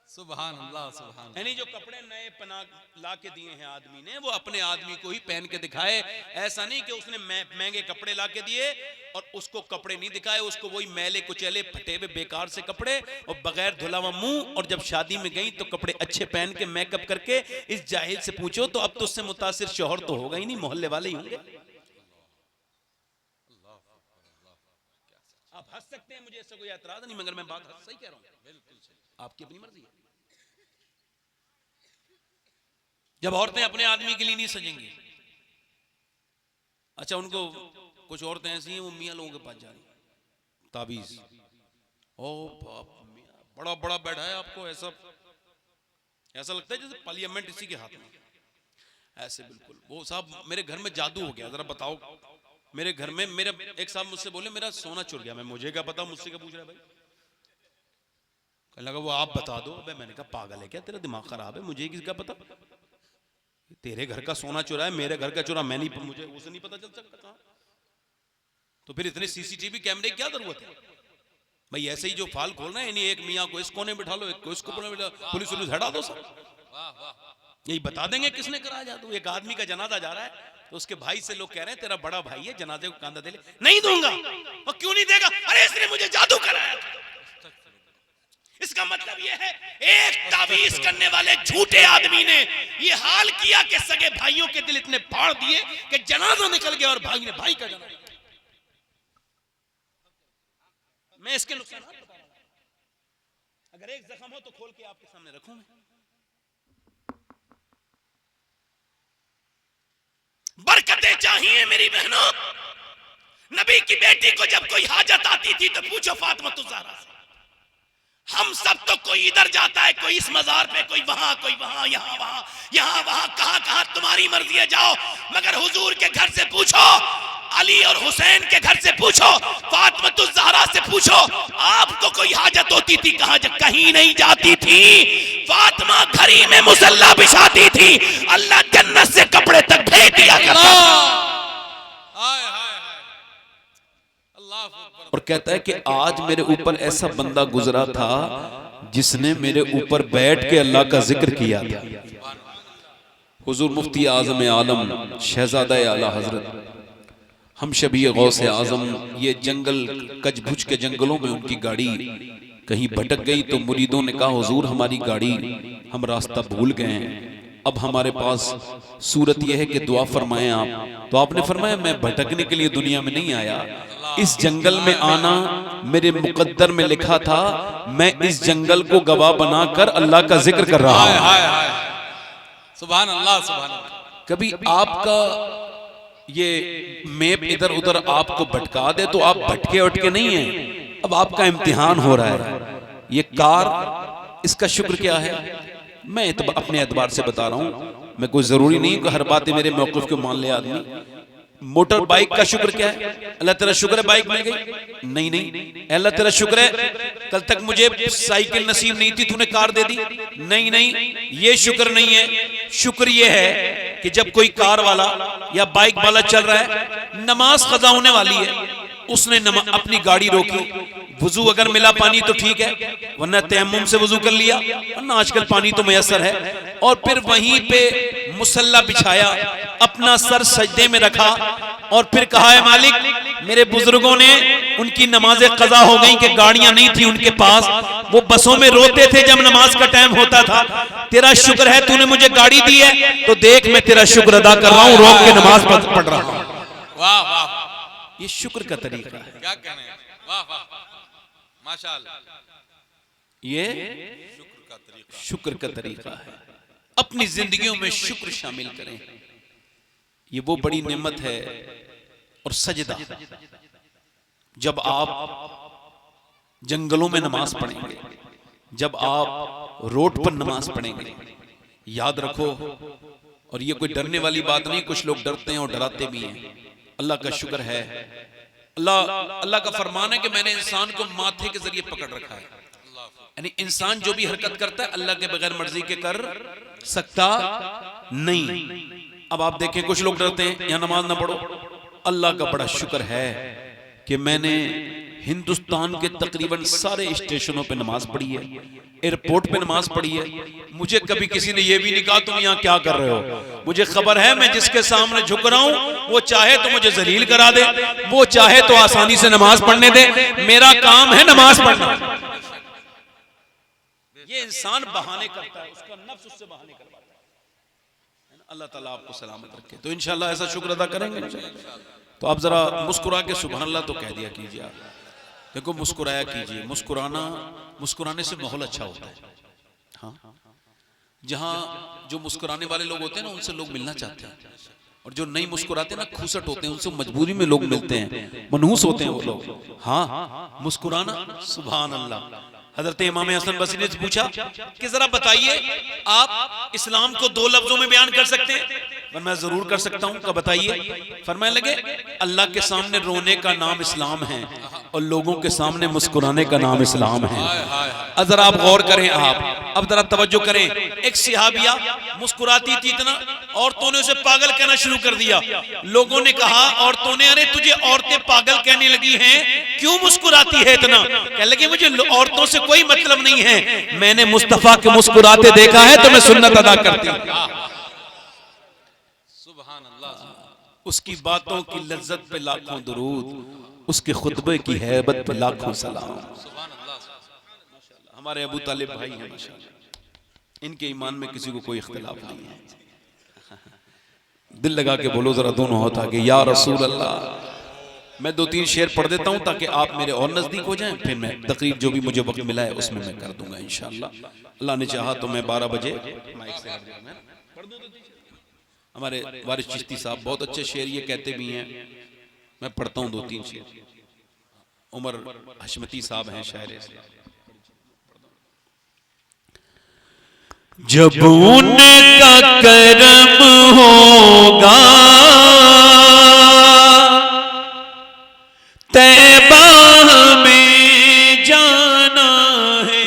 सुभान अल्लाह सुभान। यानी जो कपड़े नए पना ला के दिए हैं आदमी ने, वो अपने आदमी को ही पहन के दिखाए। ऐसा नहीं कि उसने महंगे कपड़े ला के दिए और उसको कपड़े नहीं दिखाए, उसको वही मैले कुचैले फटे हुए बेकार से कपड़े और बगैर धुला हुआ मुंह। और जब शादी में गई तो कपड़े अच्छे पहन के मेकअप करके। इस जाहिल से पूछो तो अब तो उससे मुतासिर शौहर तो होगा ही नहीं, मोहल्ले वाले ही होंगे। आप हंस सकते हैं, मुझे ऐसा कोई एतराज नहीं, मगर मैं बात सही कह रहा हूं। बिल्कुल सही, आपकी अपनी मर्जी है। जब औरतें अपने आदमी के लिए नहीं सजेंगी, अच्छा उनको कुछ औरतें ऐसी हैं वो मियाँ लोगों के पास जा रही ताबीज, ओ बाप मियाँ बड़ा बड़ा बैठा है, आपको ऐसा ऐसा लगता है जैसे पार्लियामेंट इसी के हाथ में, ऐसे बिल्कुल। वो साहब मेरे घर में जादू हो गया, जरा बताओ। मेरे घर में मेरा एक साहब मुझसे बोले मेरा सोना चुर गया। मैं मुझे क्या पता, मुझसे क्या पूछ रहा है भाई। कहने लगा वो आप बता दो। मैंने कहा पागल है क्या, तेरा दिमाग खराब है, मुझे किसका पता। तेरे घर का सोना चुरा है, मेरे घर का चुरा मैं नहीं, मुझे उसे नहीं पता चल सकता कहां। तो फिर इतने सीसीटीवी कैमरे की क्या जरूरत है भाई। ऐसे ही जो फाल खोल रहे हैं, यानी एक मियाँ को इस कोने बिठा लो, एक को इस कोने बिठा लो, पुलिस पुलिस हटा दो सर। यही बता देंगे किसने कराया जादू। एक आदमी का जनाजा जा रहा है तो उसके भाई से लोग कह रहे हैं तेरा बड़ा भाई है, जनाजे को कांधा दे ले। नहीं दूंगा। और क्यों नहीं देगा? अरे इसने मुझे जादू कराया था। इसका मतलब यह है एक तावीज करने वाले झूठे आदमी ने ये हाल किया कि सगे भाइयों के दिल इतने फाड़ दिए कि जनाजा निकल गया और भाई ने भाई का जनाजा। मैं इसके नुकसान बता रहा हूं। अगर एक जख्म हो तो खोल के आपके सामने रखूं मैं। बरकतें चाहिए मेरी बहनों। नबी की बेटी को जब कोई हाजत आती थी तो पूछो फातिमा ज़हरा से। हम सब तो कोई इधर जाता है, कोई इस मजार पे, कोई वहां, कोई वहां, यहाँ वहां, कहां कहां तुम्हारी मर्जी है जाओ। मगर हुजूर के घर से पूछो, अली और हुसैन के घर से पूछो, फातिमा ज़हरा से पूछो, आपको कोई हाजत होती थी कहीं नहीं जाती थी। फातिमा घरी में मुसल्ला बिछाती थी, अल्लाह जन्नत से कपड़े तक भेज दिया करता था। और कहता है कि आज मेरे ऊपर ऐसा बंदा गुजरा था जिसने मेरे ऊपर बैठ के अल्लाह का जिक्र किया था। हुजूर मुफ्ती आज़म आलम शहजादा आला हजरत हम शबी गौसे आजम, ये जंगल कचभुज के जंगलों में उनकी गाड़ी कहीं भटक गई तो मुरीदों ने कहा हुजूर हमारी गाड़ी, हम रास्ता भूल गए हैं, अब हमारे पास सूरत यह है कि दुआ फरमाएं आप। तो आपने फरमाया मैं भटकने के लिए दुनिया में नहीं आया, इस जंगल में आना मेरे मुकद्दर में लिखा था, मैं इस जंगल को गवाह बनाकर अल्लाह का जिक्र कर रहा हूं। सुभान अल्लाह सुभान अल्लाह। कभी आपका ये मैप इधर उधर आपको भटका दे तो आप भटके उटके नहीं हैं, अब आपका इम्तिहान हो रहा है। ये कार, इसका शुक्र क्या है? मैं अपने एतबार से बता रहा हूं, मैं कोई जरूरी नहीं कि हर बात मेरे मौक़िफ़ को मान ले आदमी। मोटर बाइक का शुक्र क्या है? अल्लाह तेरा शुक्र है बाइक मिल गई। नहीं, अल्लाह तेरा शुक्र है कल तक मुझे साइकिल नसीब नहीं थी, तूने कार दे दी। नहीं, ये शुक्र नहीं है। शुक्र ये है कि जब कोई कार वाला या बाइक वाला चल रहा है, नमाज कज़ा होने वाली है, उसने अपनी गाड़ी रोकी, वुजू अगर मिला पानी तो ठीक है, वरना तयम्मुम से वुजू कर लिया, वरना आजकल पानी तो मयसर है, और फिर वहीं पे मुसल्ला बिछाया, अपना सर सजदे में रखा और फिर कहा है मालिक मेरे बुजुर्गों ने उनकी नमाजें कज़ा हो गई कि गाड़ियां नहीं थी उनके पास, वो बसों में रोते थे जब नमाज का टाइम होता था, तेरा शुक्र है तूने मुझे गाड़ी दी है, तो देख मैं तेरा शुक्र अदा कर रहा हूँ, रोक के नमाज पढ़ रहा हूँ। वाह वाह, ये शुक्र का तरीका है। क्या कहने, वाह वाह माशाअल्लाह, ये शुक्र का तरीका शुक्र का तरीका है। अपनी जिंदगियों में शुक्र शामिल करें, ये वो बड़ी नेमत है। और सजदा, जब आप जंगलों में नमाज पढ़ेंगे, जब आप रोड पर नमाज पढ़ेंगे, याद रखो, और ये कोई डरने वाली बात नहीं, कुछ लोग डरते हैं और डराते भी हैं। अल्लाह का शुक्र है, अल्लाह का फरमान है कि मैंने इंसान को माथे के जरिए पकड़ रखा है। यानी इंसान जो भी हरकत करता है अल्लाह के बगैर मर्जी के कर सकता नहीं। अब आप देखें कुछ लोग डरते हैं यहाँ नमाज ना पढ़ो, अल्लाह का बड़ा शुक्र है कि मैंने हिंदुस्तान के तकरीबन सारे स्टेशनों पे नमाज पढ़ी है, एयरपोर्ट पे नमाज पढ़ी है। मुझे कभी किसी ने ये भी नहीं कहा तुम यहाँ क्या कर रहे हो। मुझे खबर है मैं जिसके सामने झुक रहा हूँ वो चाहे तो मुझे जलील करा दे, वो चाहे तो आसानी से नमाज पढ़ने दे, मेरा काम है नमाज पढ़ना। ये इंसान बहाने करता है, उसका नफ्स उससे बहाने करवाता है। अल्लाह ताला आपको सलामत रखे। तो इंशाल्लाह ऐसा शुक्र अदा करेंगे। तो आप जरा मुस्कुरा के सुभान अल्लाह तो कह दिया कीजिए। आप देखो मुस्कुराया कीजिए। मुस्कुराने से माहौल अच्छा होता है। हाँ, जहाँ जो मुस्कुराने वाले लोग होते हैं ना उनसे लोग मिलना चाहते हैं, और जो नहीं मुस्कुराते ना खुसट होते हैं, उनसे मजबूरी में लोग मिलते हैं, मनहूस होते हैं वो लोग। हाँ, मुस्कुराना सुभान अल्लाह। हजरत इमाम हसन बसरी ने पूछा कि जरा बताइए आप इस्लाम को 2 लफ्जों में बयान कर सकते हैं? मैं जरूर कर सकता हूं। कब बताइए? फरमाने लगे अल्लाह के सामने रोने का नाम इस्लाम है और लोगों के सामने मुस्कुराने का नाम इस्लाम है। जरा आप गौर करें, आप अब जरा तवज्जो करें। एक सिहाबिया मुस्कुराती थी इतना, औरतों ने उसे पागल कहना शुरू कर दिया। लोगों ने कहा औरतों ने, अरे तुझे औरतें पागल कहने लगी हैं, क्यों मुस्कुराती है इतना? कहने लगी मुझे औरतों से कोई मतलब नहीं है, मैंने मुस्तफा के मुस्कुराते देखा है तो मैं सुन्नत अदा करती हूं। सुभान अल्लाह। उसकी बातों की लज्जत पे लाखों दुरूद, उसके खुतबे की हैबत पे लाखों सलाम। सुभान अल्लाह। हमारे अबू तालिब भाई हैं माशाअल्लाह, इनके ईमान में किसी को कोई इख्तिलाफ नहीं है। दिल लगा के बोलो जरा दोनों होता कि या रसूल अल्लाह। मैं 2-3 शेर पढ़ देता हूं ताकि आप मेरे और नजदीक हो जाएं, फिर मैं तकरीर जो भी मुझे वक्त मिला है उसमें मैं कर दूंगा इंशाअल्लाह। अल्लाह ने चाहा तो मैं 12 बजे माइक से पढ़ दूं। हमारे वारिस चिश्ती साहब बहुत अच्छे शेर ये कहते भी हैं, मैं पढ़ता हूं 2-3 शेर। उमर हशमती साहब हैं शायर। जब उनका करम होगा तैबा में जाना है।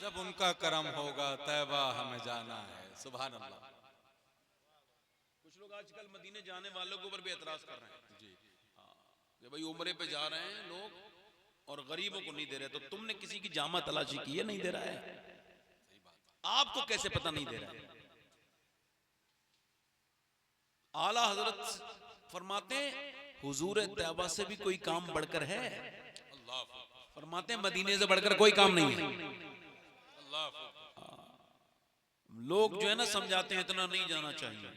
जब उनका करम होगा तैबा हमें जाना है। सुभान अल्लाह। कुछ लोग आजकल मदीने जाने वालों के ऊपर भी एतराज कर रहे हैं जी, कि भाई उम्रे पे जा रहे हैं लोग और गरीबों को नहीं दे रहे। तो तुमने किसी की जामा तलाशी की है? नहीं दे रहा है। आपको कैसे पता नहीं दे रहा है? आला हजरत फरमाते हुजूर तैबा से भी कोई काम बढ़कर है। फरमाते मदीने से बढ़कर कोई काम नहीं है। लोग जो है ना समझाते हैं इतना नहीं जाना चाहिए।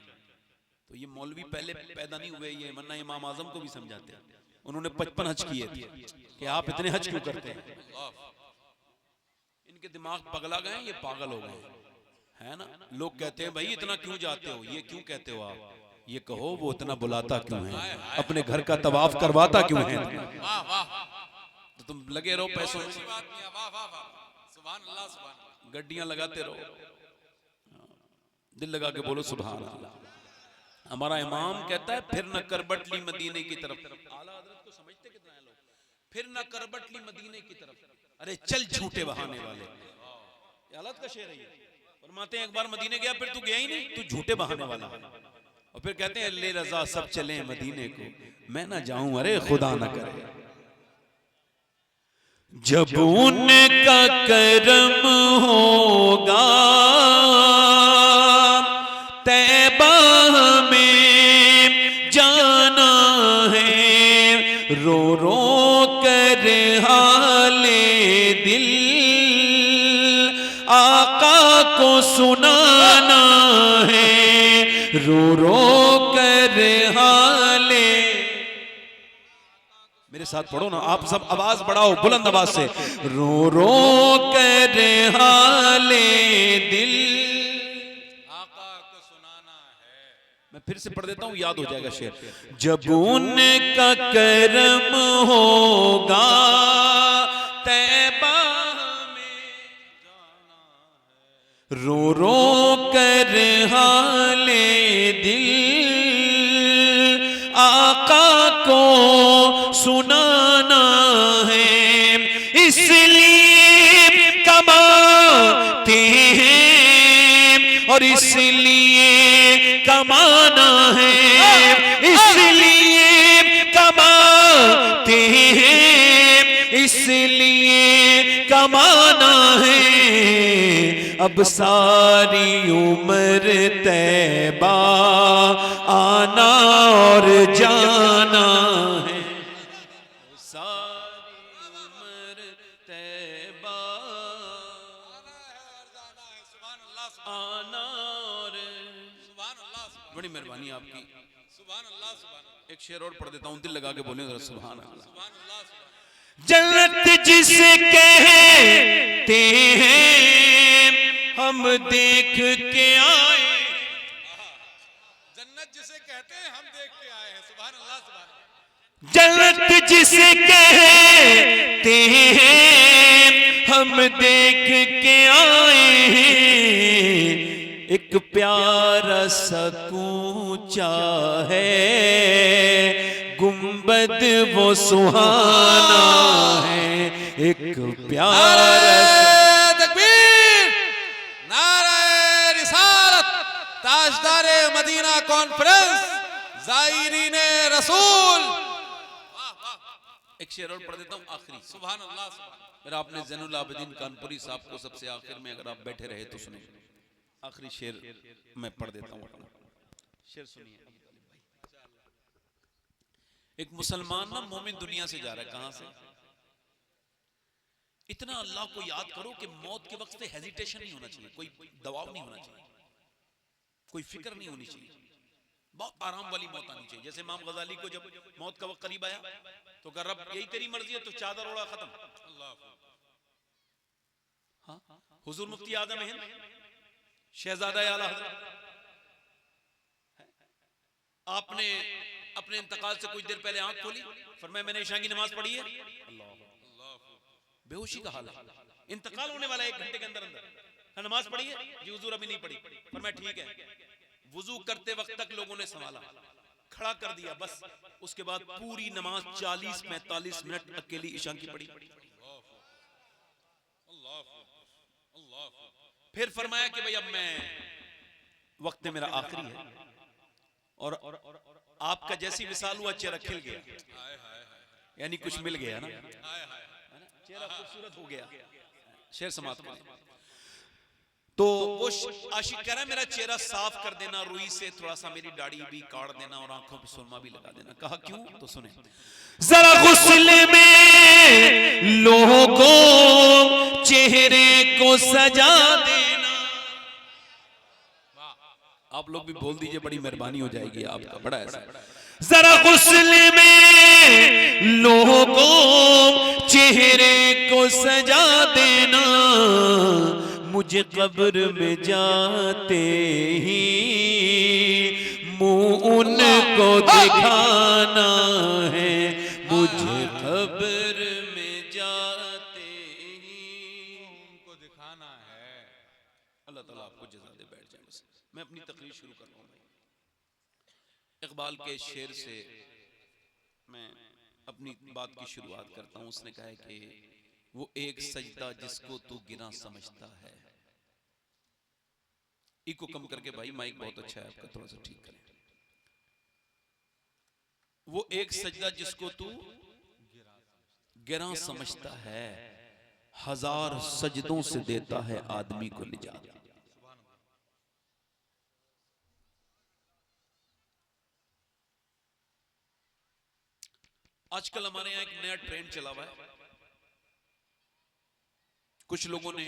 तो ये मौलवी पहले पैदा नहीं हुए, ये वरना इमाम आजम को भी समझाते हैं। उन्होंने 55 हज किए थे कि आप इतने हज क्यों करते हैं? इनके दिमाग पगला गए, ये पागल हो गए है ना। लोग कहते हैं भाई इतना क्यों जाते हो, ये क्यों कहते हो आप? ये कहो वो इतना बुलाता क्यों है, अपने घर का तवाफ करवाता क्यों है? तो तुम लगे रहो पैसों में, गड्डियां लगाते रहो। दिल लगा के बोलो सुभान अल्लाह। हमारा इमाम कहता है फिर न करबट ली मदीने की तरफ। आला हज़रत को समझते कितना है लोग? फिर न करबट ली मदीने की तरफ। अरे चल झूठे बहाने वाले, ये हालत का शेर है। फरमाते हैं एक बार मदीने गया, फिर तू गया ही नहीं, तू झूठे बहाने वाला। और फिर कहते हैं ले रजा सब चले मदीने को, मैं ना जाऊं, अरे खुदा ना करे। जब उनका करम होगा तैबा में जाना है, रो रो कर हाले दिल आका को सुनाना है, रो रो कर हाले। मेरे साथ पढ़ो ना आप सब, आवाज बढ़ाओ बुलंद आवाज से। रो रो कर हाले दिल आका को सुनाना है। मैं फिर से पढ़ देता हूं, याद हो जाएगा शेर। जब उनका करम होगा तैबा में जाना है, रो रो कर हाले दिल आका को सुनाना है, इसलिए कमाते हैं और इसलिए कमाना है, इसलिए कमाते हैं अब सारी उम्र तैबा आना और जाना है, सारी उम्र तैबा आना और बड़ी मेहरबानी आपकी। एक शेर और पढ़ देता हूँ, दिल लगा के बोले जरा सुभान अल्लाह। जन्नत जिसे कहते हैं हम देख के आए, जन्नत जिसे कहते हैं हम देख के आए हैं। सुभान अल्लाह सुभान अल्लाह। जन्नत जिसे कहते हैं हम देख के आए हैं, एक प्यारा सा कूचा है, गुंबद वो सुहाना है, एक प्यारा तकबीर, नारे रिसालत, ताजदारे मदीना कॉन्फ्रेंस, जायरीन रसूल। एक शेर और पढ़ देता हूँ आखिरी। सुभान अल्लाह सुभान। फिर आपने ज़ैनुल आबिदीन कानपुरी साहब को सबसे आखिर में, अगर आप बैठे रहे तो सुने। आखिरी शेर मैं पढ़ देता हूँ अपना शेर, सुनिए। एक मुसलमान ना मोमिन दुनिया से जा रहा है, कहां से? इतना अल्लाह को याद करो कि मौत के वक्त पे हेजिटेशन नहीं होना चाहिए, कोई दबाव नहीं होना चाहिए, कोई फिक्र नहीं होनी चाहिए, बहुत आराम वाली मौत आनी चाहिए। जैसे इमाम गजाली को जब मौत का वक्त करीब आया तो कहा रब यही तेरी मर्जी है तो चादर ओढ़ा, खत्म। हाँ, हुजूर मुफ्ती आजम हिंद शहजादा आला हज़रत, आपने अपने इंतकाल से कुछ देर पहले आंख खोली, फरमाया मैंने इशा की नमाज पढ़ी है, बेहोशी का हाल है, इंतकाल होने वाला है 1 घंटे के अंदर अंदर, नमाज पढ़ी है जी हुजूर अभी नहीं पढ़ी, फरमाया ठीक है। वुजू करते वक्त तक लोगों ने संभाला, खड़ा कर दिया, बस उसके बाद पूरी नमाज 40-45 मिनट अकेली इशा की पढ़ी। फिर फरमाया कि भाई अब मैं, वक्त मेरा आखिरी है, और आपका जैसी विसाल हुआ चेहरा खिल गया, यानी कुछ मिल गया ना, चेहरा खूबसूरत हो गया। शेर समाप्त करें तो वो आशिक कह रहा है मेरा चेहरा साफ कर देना, रुई से थोड़ा सा मेरी दाढ़ी भी काट देना और आंखों पे सुरमा भी लगा देना। कहा क्यों? तो सुने, जरा गुस्ले में लोगों चेहरे को सजा देना। आप लोग भी बोल दीजिए, बड़ी मेहरबानी हो जाएगी आपका, बड़ा ऐसा। जरा गुस्ले में लोगों चेहरे को सजा देना, मुझे कब्र में जाते ही मुंह उनको दिखाना है, मुझे कब्र में जाते ही उनको दिखाना है। अल्लाह ताला आपको जज़ा दे। बैठ जाए, बस मैं अपनी तकरीर शुरू कर रहा हूँ। इकबाल के शेर से मैं अपनी बात की शुरुआत करता हूँ। उसने कहा है कि वो एक सजदा जिसको तू गिरा समझता है। इको कम करके भाई, माइक बहुत अच्छा है आपका, थोड़ा सा ठीक करें। वो एक सजदा जिसको तू गिरा समझता है, 1000 सजदों से देता है आदमी को निजात। आजकल हमारे यहाँ एक नया ट्रेंड चला हुआ है, कुछ लोगों ने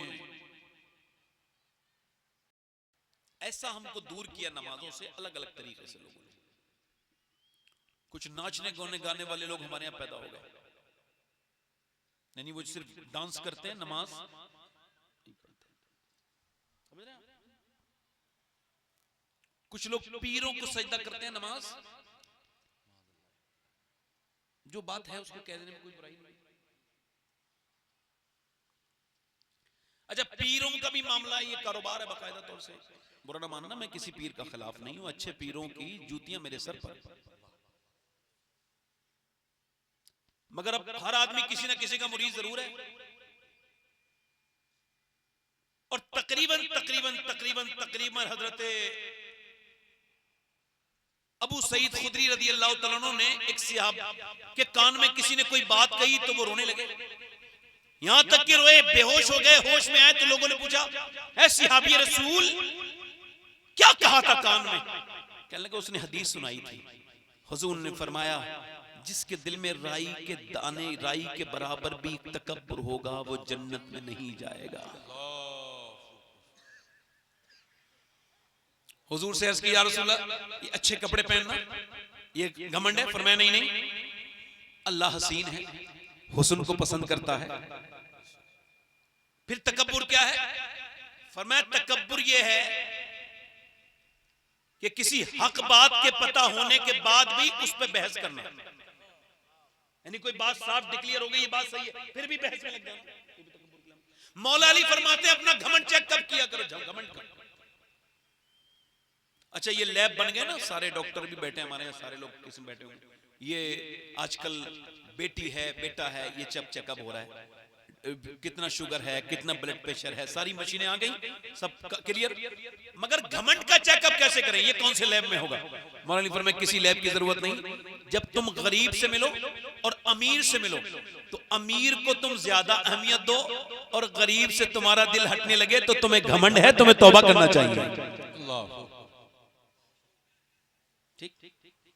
ऐसा हमको दूर किया नमाजों से, अलग अलग तरीके से लोगों ने। कुछ नाचने गाने वाले लोग हमारे यहाँ पैदा हो गए, यानी वो सिर्फ डांस करते हैं, नमाज नहीं पढ़ते। समझ रहे हैं? कुछ लोग पीरों को सजदा करते हैं, नमाज। जो बात है उसको कह देने में कोई बुराई नहीं। अच्छा, पीरों का भी मामला, ये कारोबार है बाकायदा तौर से, बुरा ना मानना, मैं किसी पीर का खिलाफ नहीं हूं। अच्छे पीरों की जूतियां मेरे सर पर, मगर अब हर आदमी किसी ना किसी का मुरीद जरूर है। और तकरीबन तकरीबन तकरीबन तकरीबन हजरत अबू सईद खुदरी रदी अल्लाह तआला अन्हु ने एक सहाबा के कान में किसी ने कोई बात कही तो वो रोने लगे। यहां तक कि रोए, बेहोश हो गए, होश में आए तो लोगों ने पूछा, ऐ सहाबी रसूल क्या कहा था कान में? कहने लगे उसने हदीस सुनाई थी। हुजूर ने फरमाया, जिसके दिल में राई के दाने, राई के बराबर भी तकब्बुर होगा, वो जन्नत में नहीं जाएगा। हुजूर से अर्ज की, या रसूलल्लाह ये अच्छे कपड़े पहनना ये घमंड है? फरमाया नहीं नहीं, अल्लाह हसीन है, हुस्न को पसंद करता है। फिर तकब्बुर क्या है? फरमाया तकब्बुर ये है कि किसी हक बात के पता होने के बाद भी उस पर बहस करना, यानी कोई बात साफ डिक्लेयर हो गई, ये बात सही है, फिर भी बहस में लग जाना। मौला अली फरमाते हैं अपना घमंड चेक कब किया करो, जब घमंड कर। अच्छा ये लैब बन गए ना, सारे डॉक्टर भी बैठे हैं हमारे यहाँ, सारे लोग किस्म बैठे होंगे, ये आजकल बेटी है बेटा है, ये चेकअप हो रहा है, कितना शुगर है, कितना ब्लड प्रेशर है, सारी मशीनें आ गई, सब क्लियर। मगर घमंड का चेकअप कैसे करें? ये कौन से लैब में होगा? मौलाना अली फरमाते किसी लैब की जरूरत नहीं। जब तुम गरीब से मिलो और अमीर से मिलो तो अमीर को तुम ज्यादा अहमियत दो, और गरीब से तुम्हारा दिल हटने लगे तो तुम्हें घमंड है, तुम्हें तौबा करना चाहिए। ठीक ठीक ठीक ठीक।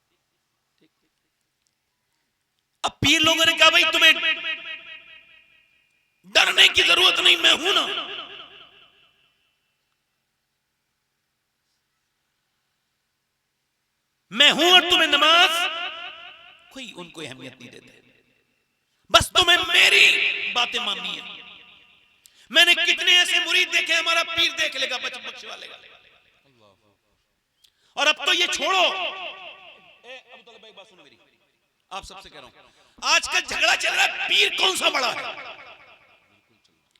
अब पीर लोगों ने कहा भाई तुम्हें डरने की जरूरत नहीं, मैं हूं ना। मैं हूं और तुम्हें नमाज कोई उनको अहमियत नहीं देते, बस तुम्हें मेरी बातें माननी है। मैंने कितने ऐसे मुरीद देखे, हमारा पीर देख लेगा, बख्श वालेगा। और अब तो ये छोड़ो, एक बात सुनो मेरी, आप सबसे कह रहा हूं, आज का झगड़ा चल रहा है पीर कौन सा बड़ा है।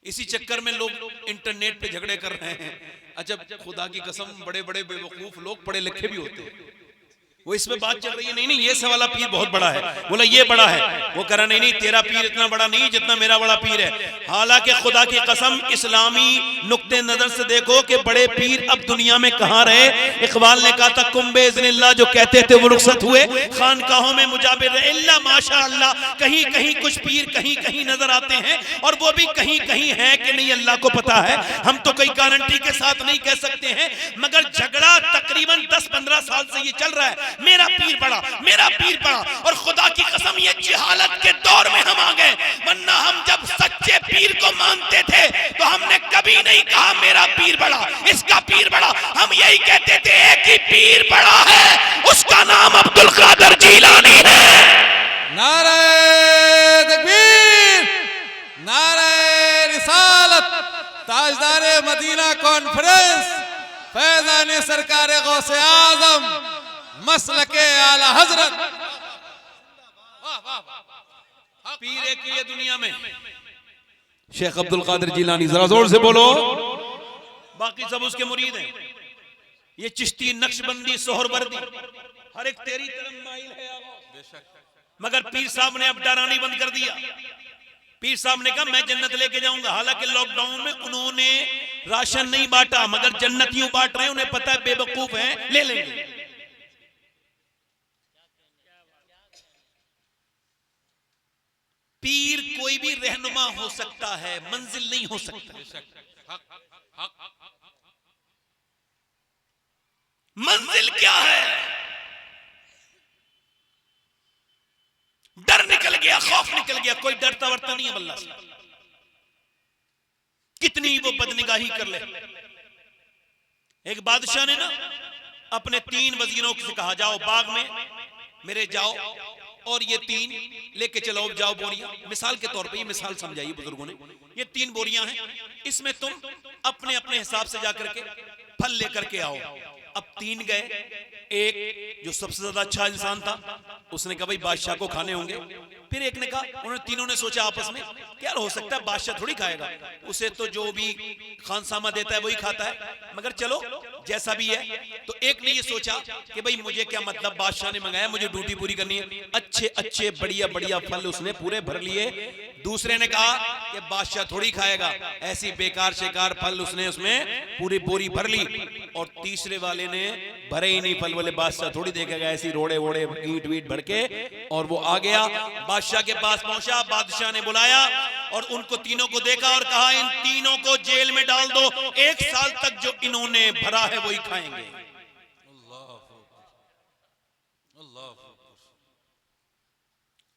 इसी चक्कर में लोग इंटरनेट पे झगड़े कर रहे हैं। अच्छा खुदा की कसम, बड़े बड़े बेवकूफ लोग पढ़े लिखे भी होते हैं, वो इसमें बात चल रही है, नहीं नहीं ये से वाला पीर बहुत बड़ा है, बोला ये बड़ा है, वो कह रहा नहीं नहीं तेरा पीर इतना बड़ा नहीं जितना मेरा बड़ा पीर है। हालांकि खुदा की कसम इस्लामी नुक्ते नजर से देखो कि बड़े पीर अब दुनिया में कहां रहे। इकबाल ने कहा था कुंबे इज़्निल्लाह जो कहते थे वो रुखसत हुए, खानकाहों में मुजाबिर रहे इल्ला माशाअल्लाह। कहीं कहीं कुछ पीर कहीं कहीं नजर आते हैं, और वो भी कहीं कहीं है कि नहीं अल्लाह को पता है, हम तो कोई गारंटी के साथ नहीं कह सकते हैं। मगर झगड़ा तकरीबन 10-15 साल से ये चल रहा है, मेरा पीर बड़ा, मेरा पीर बड़ा। और खुदा की कसम ये जिहालत के दौर में हम आ गए, वरना हम जब सच्चे पीर को मानते थे तो हमने कभी नहीं कहा मेरा पीर बड़ा, इसका पीर बड़ा। हम यही कहते थे एक ही पीर बड़ा है, उसका नाम अब्दुल कादिर जीलानी है। नारे तकबीर, नारे रिसालत, ताजदारे मदीना कॉन्फ्रेंस, फैजाने सरकार गौसे आजम, मसलके आला हजरत। पीर एक ही है दुनिया में, शेख अब्दुल कादिर जीलानी, जरा जोर से बोलो। बाकी सब उसके मुरीद हैं। ये चिश्ती, नक्शबंदी, सोहरवर्दी, हर एक तेरी तरफ माइल है। मगर पीर साहब ने अब डरानी बंद कर दिया। पीर साहब ने कहा मैं जन्नत लेके जाऊंगा। हालांकि लॉकडाउन में उन्होंने राशन नहीं बांटा, मगर जन्नतियों बांट रहे हैं, उन्हें पता है बेवकूफ हैं, ले लेंगे। पीर कोई भी रहनुमा हो सकता है, मंजिल नहीं हो सकता। मंजिल क्या है? डर निकल गया, खौफ निकल गया, कोई डरता वरता नहीं है अल्लाह से, कितनी वो बदनिगाही कर ले। एक बादशाह ने ना अपने 3 वजीरों से कहा जाओ बाग में मेरे जाओ, और ये 3 लेके चलो जाओ बोरियां। मिसाल के तौर पे ये मिसाल समझाइए बुजुर्गों ने, ये 3 बोरियां हैं, इसमें तुम अपने अपने हिसाब से जाकर के फल लेकर के आओ। अब 3 गए, एक जो सबसे ज्यादा अच्छा इंसान था उसने कहा भाई बादशाह को खाने होंगे। फिर एक ने कहा, उन्होंने तीनों ने सोचा आपस में क्या हो सकता है बादशाह थोड़ी खाएगा, उसे तो जो भी खानसामा देता है वही खाता है, मगर चलो जैसा भी है। तो एक ने ये सोचा कि भाई मुझे क्या मतलब, बादशाह ने मंगाया, मुझे ड्यूटी पूरी करनी है। अच्छे अच्छे बढ़िया बढ़िया फल उसने पूरे भर लिए। दूसरे ने कहा कि बादशाह थोड़ी खाएगा, ऐसी बेकार शेकार फल उसने उसमें पूरी बोरी भर ली। और तीसरे वाले ने भरे ही नहीं फल, वाले बादशाह थोड़ी देखेगा, ऐसी रोड़े वोड़े ईंट वीट भर के। और वो आ गया बादशाह के पास पहुंचा, बादशाह ने बुलाया और उनको तीनों को देखा और कहा इन तीनों को जेल में डाल दो, 1 साल तक जो इन्होंने भरा है वही खाएंगे।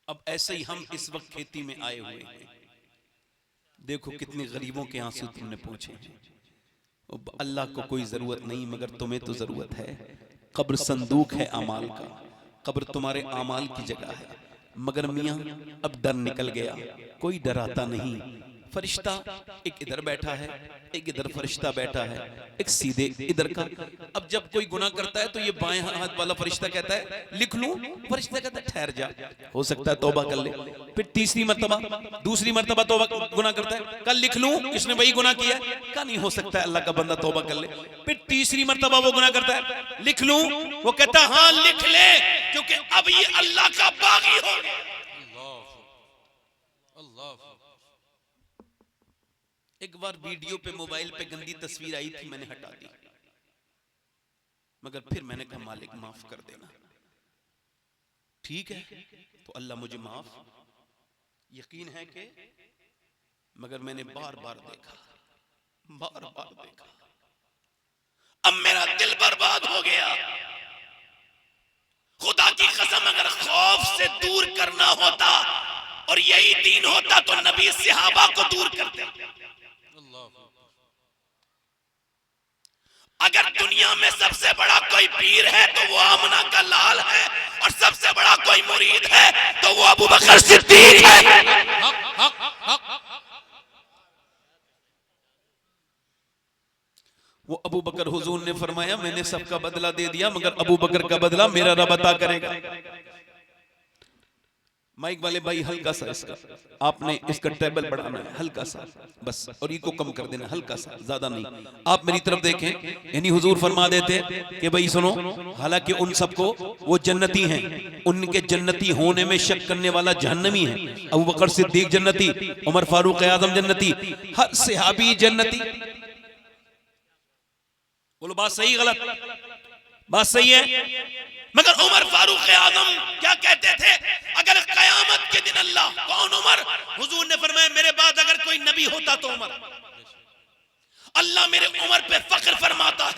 अब ऐसे ही हम इस वक्त खेती में आए हुए हैं, देखो कितने गरीबों के आंसू तुमने पहुंचे हैं। अल्लाह को कोई जरूरत नहीं मगर तुम्हें तो जरूरत है। कब्र संदूक है अमाल का, कब्र तुम्हारे अमाल की जगह है। मगर मियां अब डर निकल गया, कोई डराता नहीं। फरिश्ता एक इधर बैठा है, एक इधर फरिश्ता बैठा है, एक सीधे इधर का। अब जब कोई गुनाह करता है तो ये बाएं हाथ वाला फरिश्ता कहता है लिख लूं, फरिश्ता कहता है ठहर जा, हो सकता है तौबा कर ले। फिर तीसरी मर्तबा, दूसरी मर्तबा तौबा गुनाह करता है, कल लिख लूं, इसने वही गुनाह किया, का नहीं हो सकता है अल्लाह का बंदा तौबा कर ले। फिर तीसरी मर्तबा वो गुनाह करता है, लिख लूं, वो कहता है हाँ लिख ले, क्योंकि अब ये अल्लाह का बागी हो गया। एक बार वीडियो पे मोबाइल पे गंदी तस्वीर आई थी, मैंने हटा दी, मगर फिर मैंने कहा मालिक माफ कर देना। ठीक है तो अल्लाह मुझे माफ, यकीन है कि, मगर मैंने बार बार देखा, बार बार देखा, अब मेरा दिल बर्बाद हो गया। खुदा की कसम अगर खौफ से दूर करना होता और यही दीन होता तो नबी सहाबा को दूर करते। अगर दुनिया में सबसे बड़ा कोई पीर है तो वो आमना का लाल है, और सबसे बड़ा कोई मुरीद है तो वो अबू बकर सिद्दीक है। वो अबू बकर, हुजूर ने फरमाया मैंने सबका बदला दे दिया मगर अबू बकर का बदला मेरा रब अता करेगा। माइक वाले भाई हल्का सा इसका, आपने इसका टेबल बढ़ाना है हल्का सा बस, और ये को कम कर देना हल्का सा, ज्यादा नहीं। आप मेरी तरफ देखें, यानी हुजूर फरमा देते कि भाई सुनो, हालांकि उन सबको वो जन्नती हैं, उनके जन्नती होने में शक करने वाला जहन्नमी है। अबू बकर सिद्दीक जन्नती, उमर फारूक आजम जन्नती, हर सहाबी जन्नती। बोलो बात सही गलत? बात सही है। मगर उमर फारूक आजम क्या कहते थे, अगर कयामत के दिन अल्लाह, कौन उमर? हुजूर ने फरमाया मेरे बाद अगर कोई नबी होता तो उमर। अल्लाह मेरे उमर पे फख्र फरमाता है।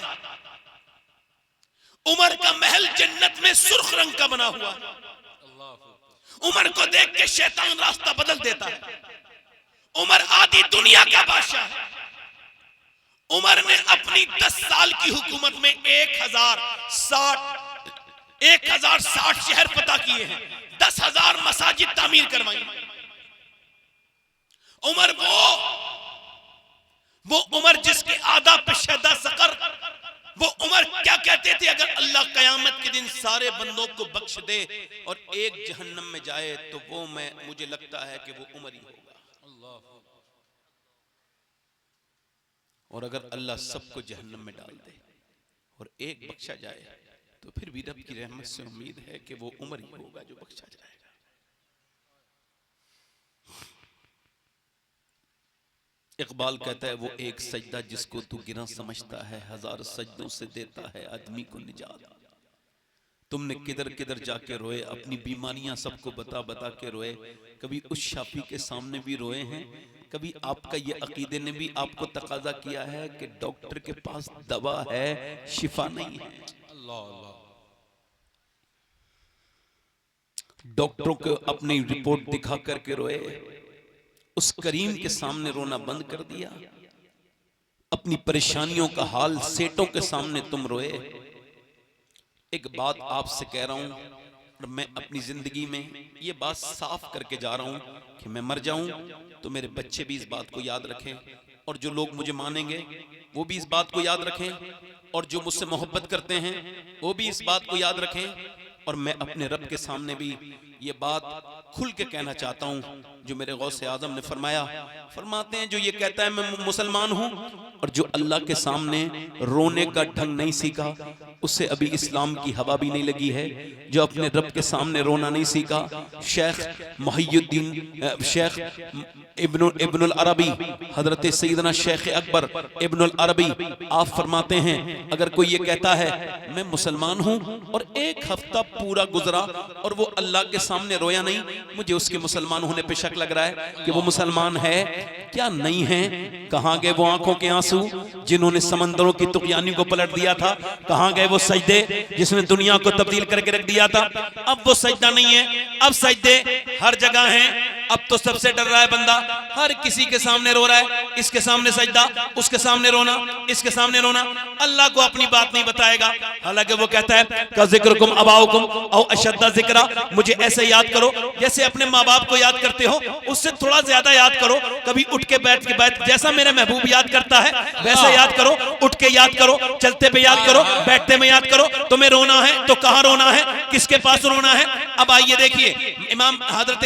उमर का महल जन्नत में सुर्ख रंग का बना हुआ है। उमर को देख के शैतान रास्ता बदल देता है। उमर आधी दुनिया का बादशाह है। उमर ने अपनी 10 साल की हुकूमत में 1060 शहर फतह किए हैं, 10,000 मसाजिद तामीर करवाई। उमर वो उमर जिसके आदा पे शहदा सकर, वो उमर क्या कहते थे, अगर अल्लाह कयामत के दिन सारे बंदों को बख्श दे और एक जहन्नम में जाए तो वो मुझे लगता है कि वो उमर ही होगा। और अगर अल्लाह सबको जहन्नम में डाल दे और एक बख्शा जाए तो फिर भी रब की रहमत से उम्मीद है कि वो उमर ही होगा जो बख्शा जाएगा। इकबाल कहता है वो एक सजदा जिसको तू गिरा समझता है, 1000 सजदों से देता है आदमी को निजात। तुमने किधर किधर जाके रोए, अपनी बीमारियां सबको बता बता के रोए, कभी उस शाफी के सामने भी रोए हैं, कभी आपका ये अकीदे ने भी आपको तकाजा किया है कि डॉक्टर के पास दवा है शिफा नहीं है। डॉक्टरों को अपनी रिपोर्ट दिखा करके रोए, उस करीम के सामने रोना बंद कर दिया। अपनी परेशानियों का हाल सेठों के सामने तुम रोए। एक बात आपसे कह रहा हूं, और मैं अपनी जिंदगी में ये बात साफ करके जा रहा हूं कि मैं मर जाऊं तो मेरे बच्चे भी इस बात को याद रखें, और जो लोग मुझे मानेंगे वो भी इस बात को याद रखें, और जो मुझसे मोहब्बत करते हैं वो भी इस बात को याद रखें। और मैं अपने रब के सामने भी ये बात खुल के कहना चाहता हूं, जो मेरे गौसे आजम ने फरमाते हैं, जो ये कहता है मैं मुसलमान हूं और जो अल्लाह के सामने रोने का ढंग नहीं सीखा, उसे अभी इस्लाम की हवा भी नहीं लगी है, जो अपने रब के सामने रोना नहीं सीखा। शेख मुहियुद्दीन शेख इब्नुल अरबी, हजरत सैयदना शेख अकबर इब्नुल अरबी, आप फरमाते हैं अगर कोई ये कहता है मैं मुसलमान हूं और एक हफ्ता पूरा गुजरा और वो अल्लाह के सामने रोया नहीं, मुझे उसके मुसलमान होने पे शक लग रहा है कि वो मुसलमान है क्या नहीं है। कहां गए वो आंखों के आंसू जिन्होंने समंदरों की तुगयानी को पलट दिया था? कहां गए वो सजदे जिसने दुनिया को तब्दील करके रख दिया था? अब वो सजदा नहीं है, अब सजदे हर जगह हैं। अब तो सबसे डर रहा है बंदा, हर किसी के सामने रो रहा है, इसके सामने सजदा, उसके सामने रोना, इसके सामने रोना। अल्लाह को अपनी बात नहीं बताएगा, हालांकि वो कहता है का जिक्रुकुम अबाउकुम औ अशद्दा जिक्रा, मुझे ऐसे याद करो जैसे अपने माँ बाप को याद करते हो, उससे थोड़ा ज्यादा याद करो। कभी उठ के बैठ जैसा मेरा महबूब याद करता है वैसे याद करो, उठ के याद करो, चलते पे याद करो, बैठते में याद करो। तुम्हें रोना है तो कहां रोना है, किसके पास रोना है? अब आइए देखिए, इमाम हजरत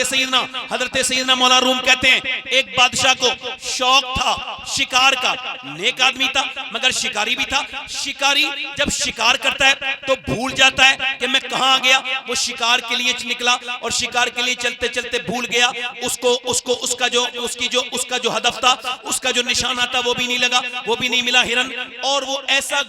सैयदना मौला रूम कहते हैं एक बादशाह को शौक था शिकार का, नेक आदमी था मगर शिकारी भी था। शिकारी जब शिकार करता है तो भूल जाता है कि मैं कहां आ गया। वो शिकार के लिए निकला और शिकार के लिए चलते चलते भूल गया, उसका जो हदफ था, उसका जो निशाना था वो भी नहीं लगा, वो भी नहीं मिला हिरन। और वो ऐसा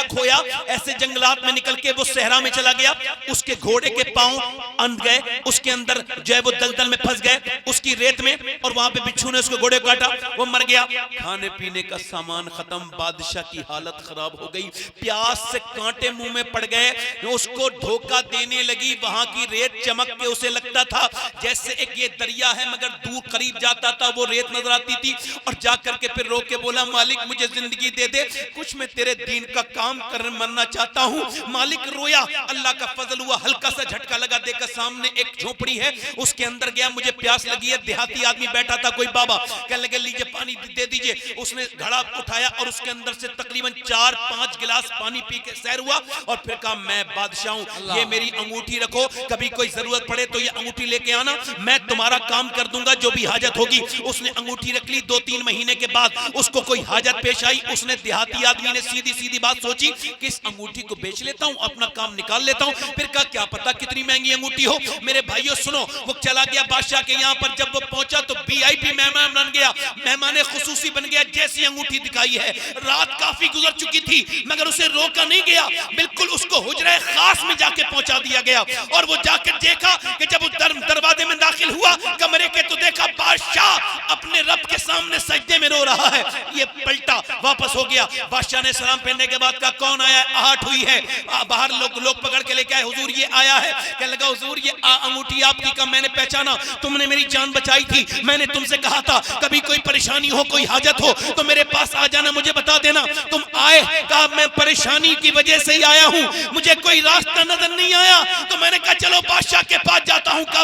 खोया, ऐसे जंगलात में निकल के वो सहरा में चला गया। उसके घोड़े के पांव अंध गए, उसके अंदर जो है वो दलदल में फंस गए उसकी रेत में, और वहां पे बिच्छू ने उसको घोड़े को काटा, वो मर गया। खाने पीने का सामान खत्म, बादशाह की हालत खराब हो गई, प्यास से कांटे मुंह में पड़ गए। उसको धोखा देने लगी, वहां की रेत चमक के उसे लगता था जैसे एक ये दरिया है, मगर दूर करीब जाता था वो रेत नजर आती थी। और जाकर के फिर रो के बोला मालिक मुझे जिंदगी दे दे, कुछ मैं तेरे दीन का काम कर मरना चाहता हूं। मालिक रोया, अल्लाह का फजल हुआ, हल्का सा झटका लगा, देखा सामने एक झोपड़ी है, उसके अंदर गया, मुझे प्यास लगी है। देहाती आदमी बैठा था, कोई बाबा, कहने लगे लीजिए पानी दे दीजिए। उसने घड़ा उठाया और उसके अंदर से तकरीबन 4-5 गिलास पानी पी के सैर हुआ और फिर कहा मैं बादशाह हूं, ये मेरी अंगूठी रखो, कभी कोई जरूरत पड़े तो ये अंगूठी लेके आना, मैं तुम्हारा काम कर दूंगा जो भी हाजत होगी। उसने अंगूठी रख ली। 2-3 महीने के बाद उसको कोई हाजत पेश आई, उसने देहाती आदमी ने सीधी सीधी बात सोची कि इस अंगूठी को बेच लेता हूं, अपना काम निकाल लेता हूं। फिर कहा क्या पता कितनी महंगी अंगूठी हो। मेरे भाइयों सुनो, वो चला गया बादशाह के यहाँ पर, जब वो पहुंचा तो वीआईपी मेहमान बन गया, मेहमान खुसूसी बन गया। जैसी अंगूठी दिखाई है, रात काफी गुजर चुकी थी मगर उसे रोका नहीं गया, बिल्कुल उसको हुजरे खास में जाके पहुंचा दिया गया। और वो जाके देखा कि जब दरवाजे में दाखिल हुआ कमरे के, तो देखा बादशाह अपने रब के सामने सजदे में रो रहा है। ये पलटा वापस हो गया। बादशाह ने सलाम पहनने के बाद कहा कौन आया है? आहट हुई है, बाहर लोग पकड़ के लेके आए, हुजूर ये आया है। कहने लगा हुजूर ये अंगूठी आपकी का मैंने पहचाना, तुमने मेरी जान बचाई थी, मैंने तुमसे कहा था कभी कोई परेशानी हो, कोई हाजत हो तो मेरे पास आ जाना, मुझे बता देना। तुम आए, कहा मैं परेशानी की वजह से ही आया हूं, मुझे कोई रास्ता नजर नहीं आया, तो मैंने कहा चलो बादशाह के पास जाता हूं। का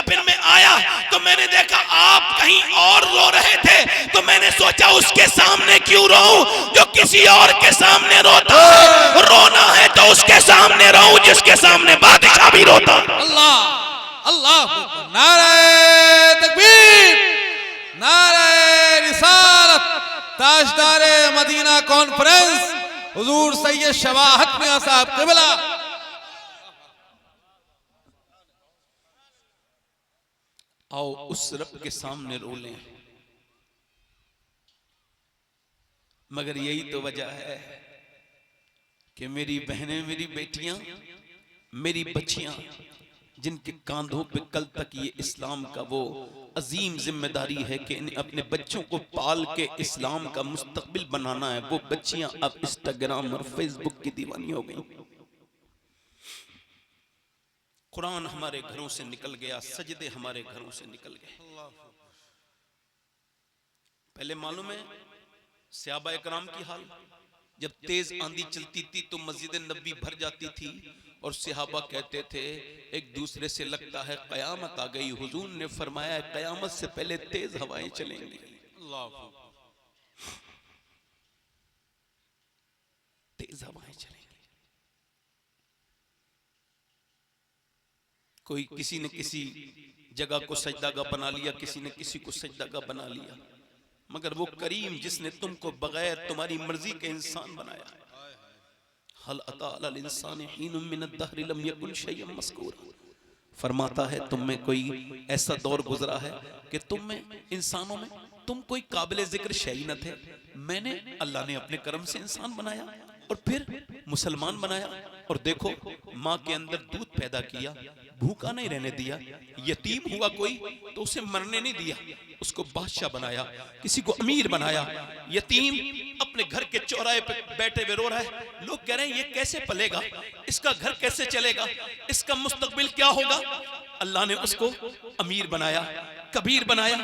फिर मैं आया तो मैंने देखा आप कहीं और रो रहे थे, तो मैंने सोचा उसके सामने क्यों रोऊं जो किसी और के सामने रोता है। रोना है तो उसके सामने रोऊं जिसके सामने बादशाह भी रोता। अल्लाह अल्लाह, नारे तकबीर, नारे रिसालत, ताजदारे मदीना कॉन्फ्रेंस हुजूर सैयद शवाहत मियां साहब क़िबला। आओ उस रब के सामने रो लें, मगर यही तो वजह है कि मेरी बहनें, मेरी बेटियां, मेरी बच्चियां, जिनके कांधों पे कल तक ये इस्लाम का वो अजीम जिम्मेदारी है कि इन्हें अपने बच्चों को पाल के इस्लाम का मुस्तकबिल बनाना है, वो बच्चियां अब इंस्टाग्राम और फेसबुक की दीवानी हो गई। कुरान हमारे घरों से निकल गया, सजदे हमारे घरों से निकल गए। पहले मालूम है सहाबा इकराम की हाल, जब तेज आंधी चलती थी तो मस्जिद नबी भर जाती थी और सहाबा कहते थे एक दूसरे से लगता है कयामत आ गई। हुजूर ने फरमाया कयामत से पहले तेज हवाएं चलेंगी। तेज हवाएं चलेंगी। कोई किसी ने किसी जगह को सजदागाह बना लिया, किसी ने किसी को सजदागाह बना लिया, मगर वो करीम जिसने तुमको बगैर तुम्हारी मर्जी के इंसान बनाया, हल अता अलल इंसानि हीनुम मिनद दहरि लम यकुन शैय्यन मज़कूरा। फरमाता है तुम में कोई ऐसा दौर गुजरा है कि तुम में, इंसानों में, तुम कोई काबिल जिक्र शै न थे। मैंने, अल्लाह ने अपने करम से इंसान बनाया और फिर मुसलमान बनाया। और देखो, माँ के अंदर दूध पैदा किया, भूखा नहीं रहने दिया। यतीम हुआ कोई तो उसे मरने नहीं दिया, उसको बादशाह बनाया, किसी को अमीर बनाया। यतीम अपने घर के चौराहे पे बैठे हुए रो रहा है, लोग कह रहे हैं ये कैसे पलेगा, इसका घर कैसे चलेगा, इसका मुस्तकबिल क्या होगा। अल्लाह ने उसको अमीर बनाया, कबीर बनाया,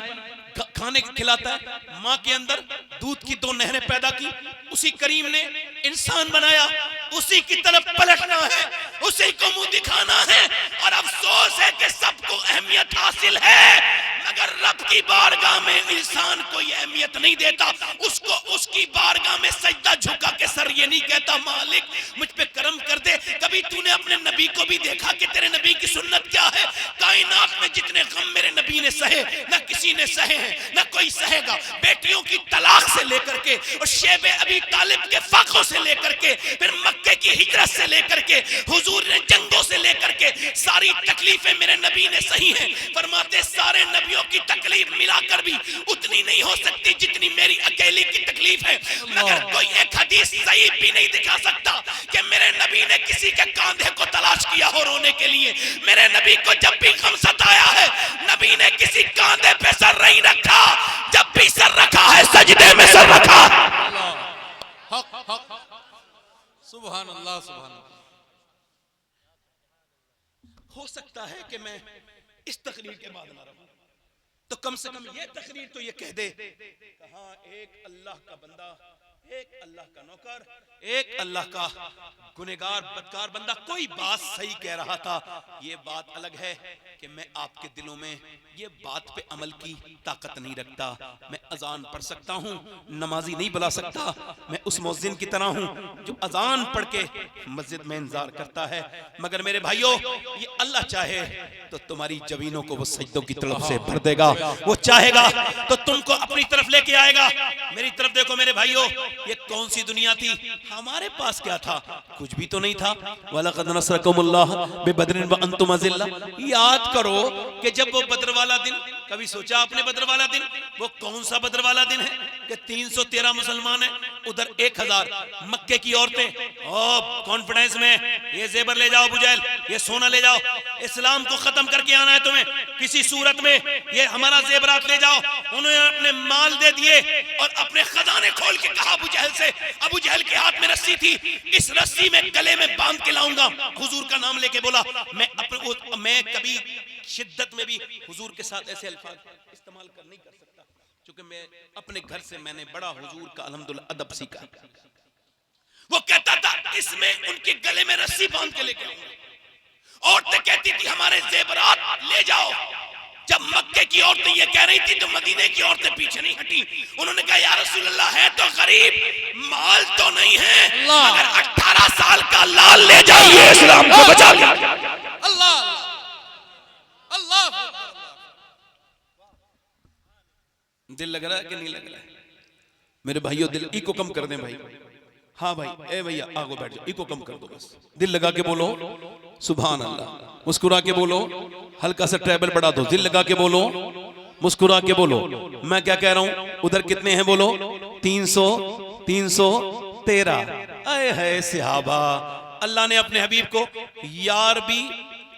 खाने खिलाता है। माँ के अंदर दूध की 2 नहरें पैदा की, उसी करीम ने इंसान बनाया। उसी की तरफ पलटना है, उसी को मुंह दिखाना है। और अफसोस है कि सबको अहमियत हासिल है मगर रब की बारगाह में इंसान कोई अहमियत नहीं देता। उसको उसकी बारगाह में सजदा झुका के सर ये नहीं कहता मालिक मुझ पे करम कर दे। कभी तूने अपने नबी को भी देखा कि तेरे नबी की सुन्नत क्या है? कायनात में जितने गम मेरे नबी ने सहे ना किसी ने सहे हैं, ना कोई सहेगा। बेटियों की तलाक से लेकर के और शेबे अबी तालिब के फाकों से लेकर के, फिर मक्के की हिजरत से लेकर के, हुजूर ने जंगों से लेकर के सारी तकलीफें मेरे नबी ने सही हैं। फरमाते सारे नबियों की तकलीफ मिलाकर भी उतनी नहीं हो सकती जितनी मेरी अकेली की तकलीफ है। मगर कोई एक हदीस सही भी नहीं दिखा सकता कि मेरे नबी ने किसी के कांधे को तलाश किया हो रोने के लिए। मेरे नबी को जब भी गम सताया है, नबी ने किसी कांधे पे सर नहीं रखा, जब भी सर रखा है सजदे में सर रखा। सुभान अल्लाह, सुभान अल्लाह। हो सकता है कि मैं इस तकरीर के बाद ना रहूं, तो कम से कम ये तकरीर तो ये कह दे, हाँ एक अल्लाह का बंदा, एक अल्लाह का नौकर, एक अल्लाह का गुनहगार बदकार बंदा कोई बात सही कह रहा था। ये बात अलग है कि मैं आपके दिलों में ये बात पे अमल की ताकत नहीं रखता। मैं अजान पढ़ सकता हूँ, नमाजी नहीं बुला सकता। मैं उस मुअज्जिन की तरह हूँ जो अजान पढ़ के मस्जिद में इंतजार करता है। मगर मेरे भाइयों, ये अल्लाह चाहे तो तुम्हारी जमीनों को वो सजदों की तरफ से भर देगा। वो चाहेगा तो तुमको अपनी तरफ लेके आएगा। मेरी तरफ देखो मेरे भाइयों, ये कौन सी दुनिया थी? हमारे पास क्या था? कुछ भी तो नहीं था। वलक़द नसरकुमुल्लाह बिबद्रिन व अंतुम अज़िल्ला। याद करो कि जब वो बद्र वाला दिन, कभी सोचा आपने बद्र वाला दिन? वो कौन सा बद्र वाला दिन है कि 313 मुसलमान है, उधर 1000 मक्के की औरतें कॉन्फिडेंस में ये जेबर ले जाओ अबू जहल, ये सोना ले जाओ, इस्लाम को खत्म करके आना है तुम्हें किसी सूरत में, ये हमारा जेबरात ले जाओ। उन्होंने अपने माल दे दिए और अपने खजाने खोल के कहा अबू जहल से। अबू जहल के हाथ में रस्सी थी, इस रस्सी में गले में बांध के लाऊंगा। हुजूर का नाम लेके बोला, मैं कभी शिद्दत में भी हुजूर के साथ ऐसे अल्फाज इस्तेमाल कर नहीं कर सकता, क्योंकि मैं अपने घर से मैंने बड़ा हुजूर का अल्हम्दुलिल्लाह अदब सीखा। वो कहता था इसमें उनके गले में रस्सी बांध के लेके आऊंगा। औरतें कहती थी हमारे जेवरात ले जाओ। जब मक्के की औरतें ये कह रही थी तो मदीने की औरतें पीछे नहीं हटी। उन्होंने कहा या रसूल अल्लाह, है तो गरीब, माल तो नहीं है, मगर 18 साल का लाल ले जाइए, इस्लाम को बचा लिया। अल्लाह अल्लाह। दिल लग रहा है कि नहीं लग रहा है? मेरे भाइयों, दिल इको कम कर दें भाई। हाँ भाई, ए भैया आगो बैठ जाओ, इको कम कर दो बस। दिल लगा के बोलो सुभान अल्लाह, मुस्कुरा के बोलो, हल्का सा ट्रैवल बढ़ा दो, दिल लगा के बोलो, मुस्कुरा के बोलो। मैं क्या कह रहा हूं? उधर कितने हैं बोलो? 313। आए है सहाबा, अल्लाह ने अपने हबीब को यार भी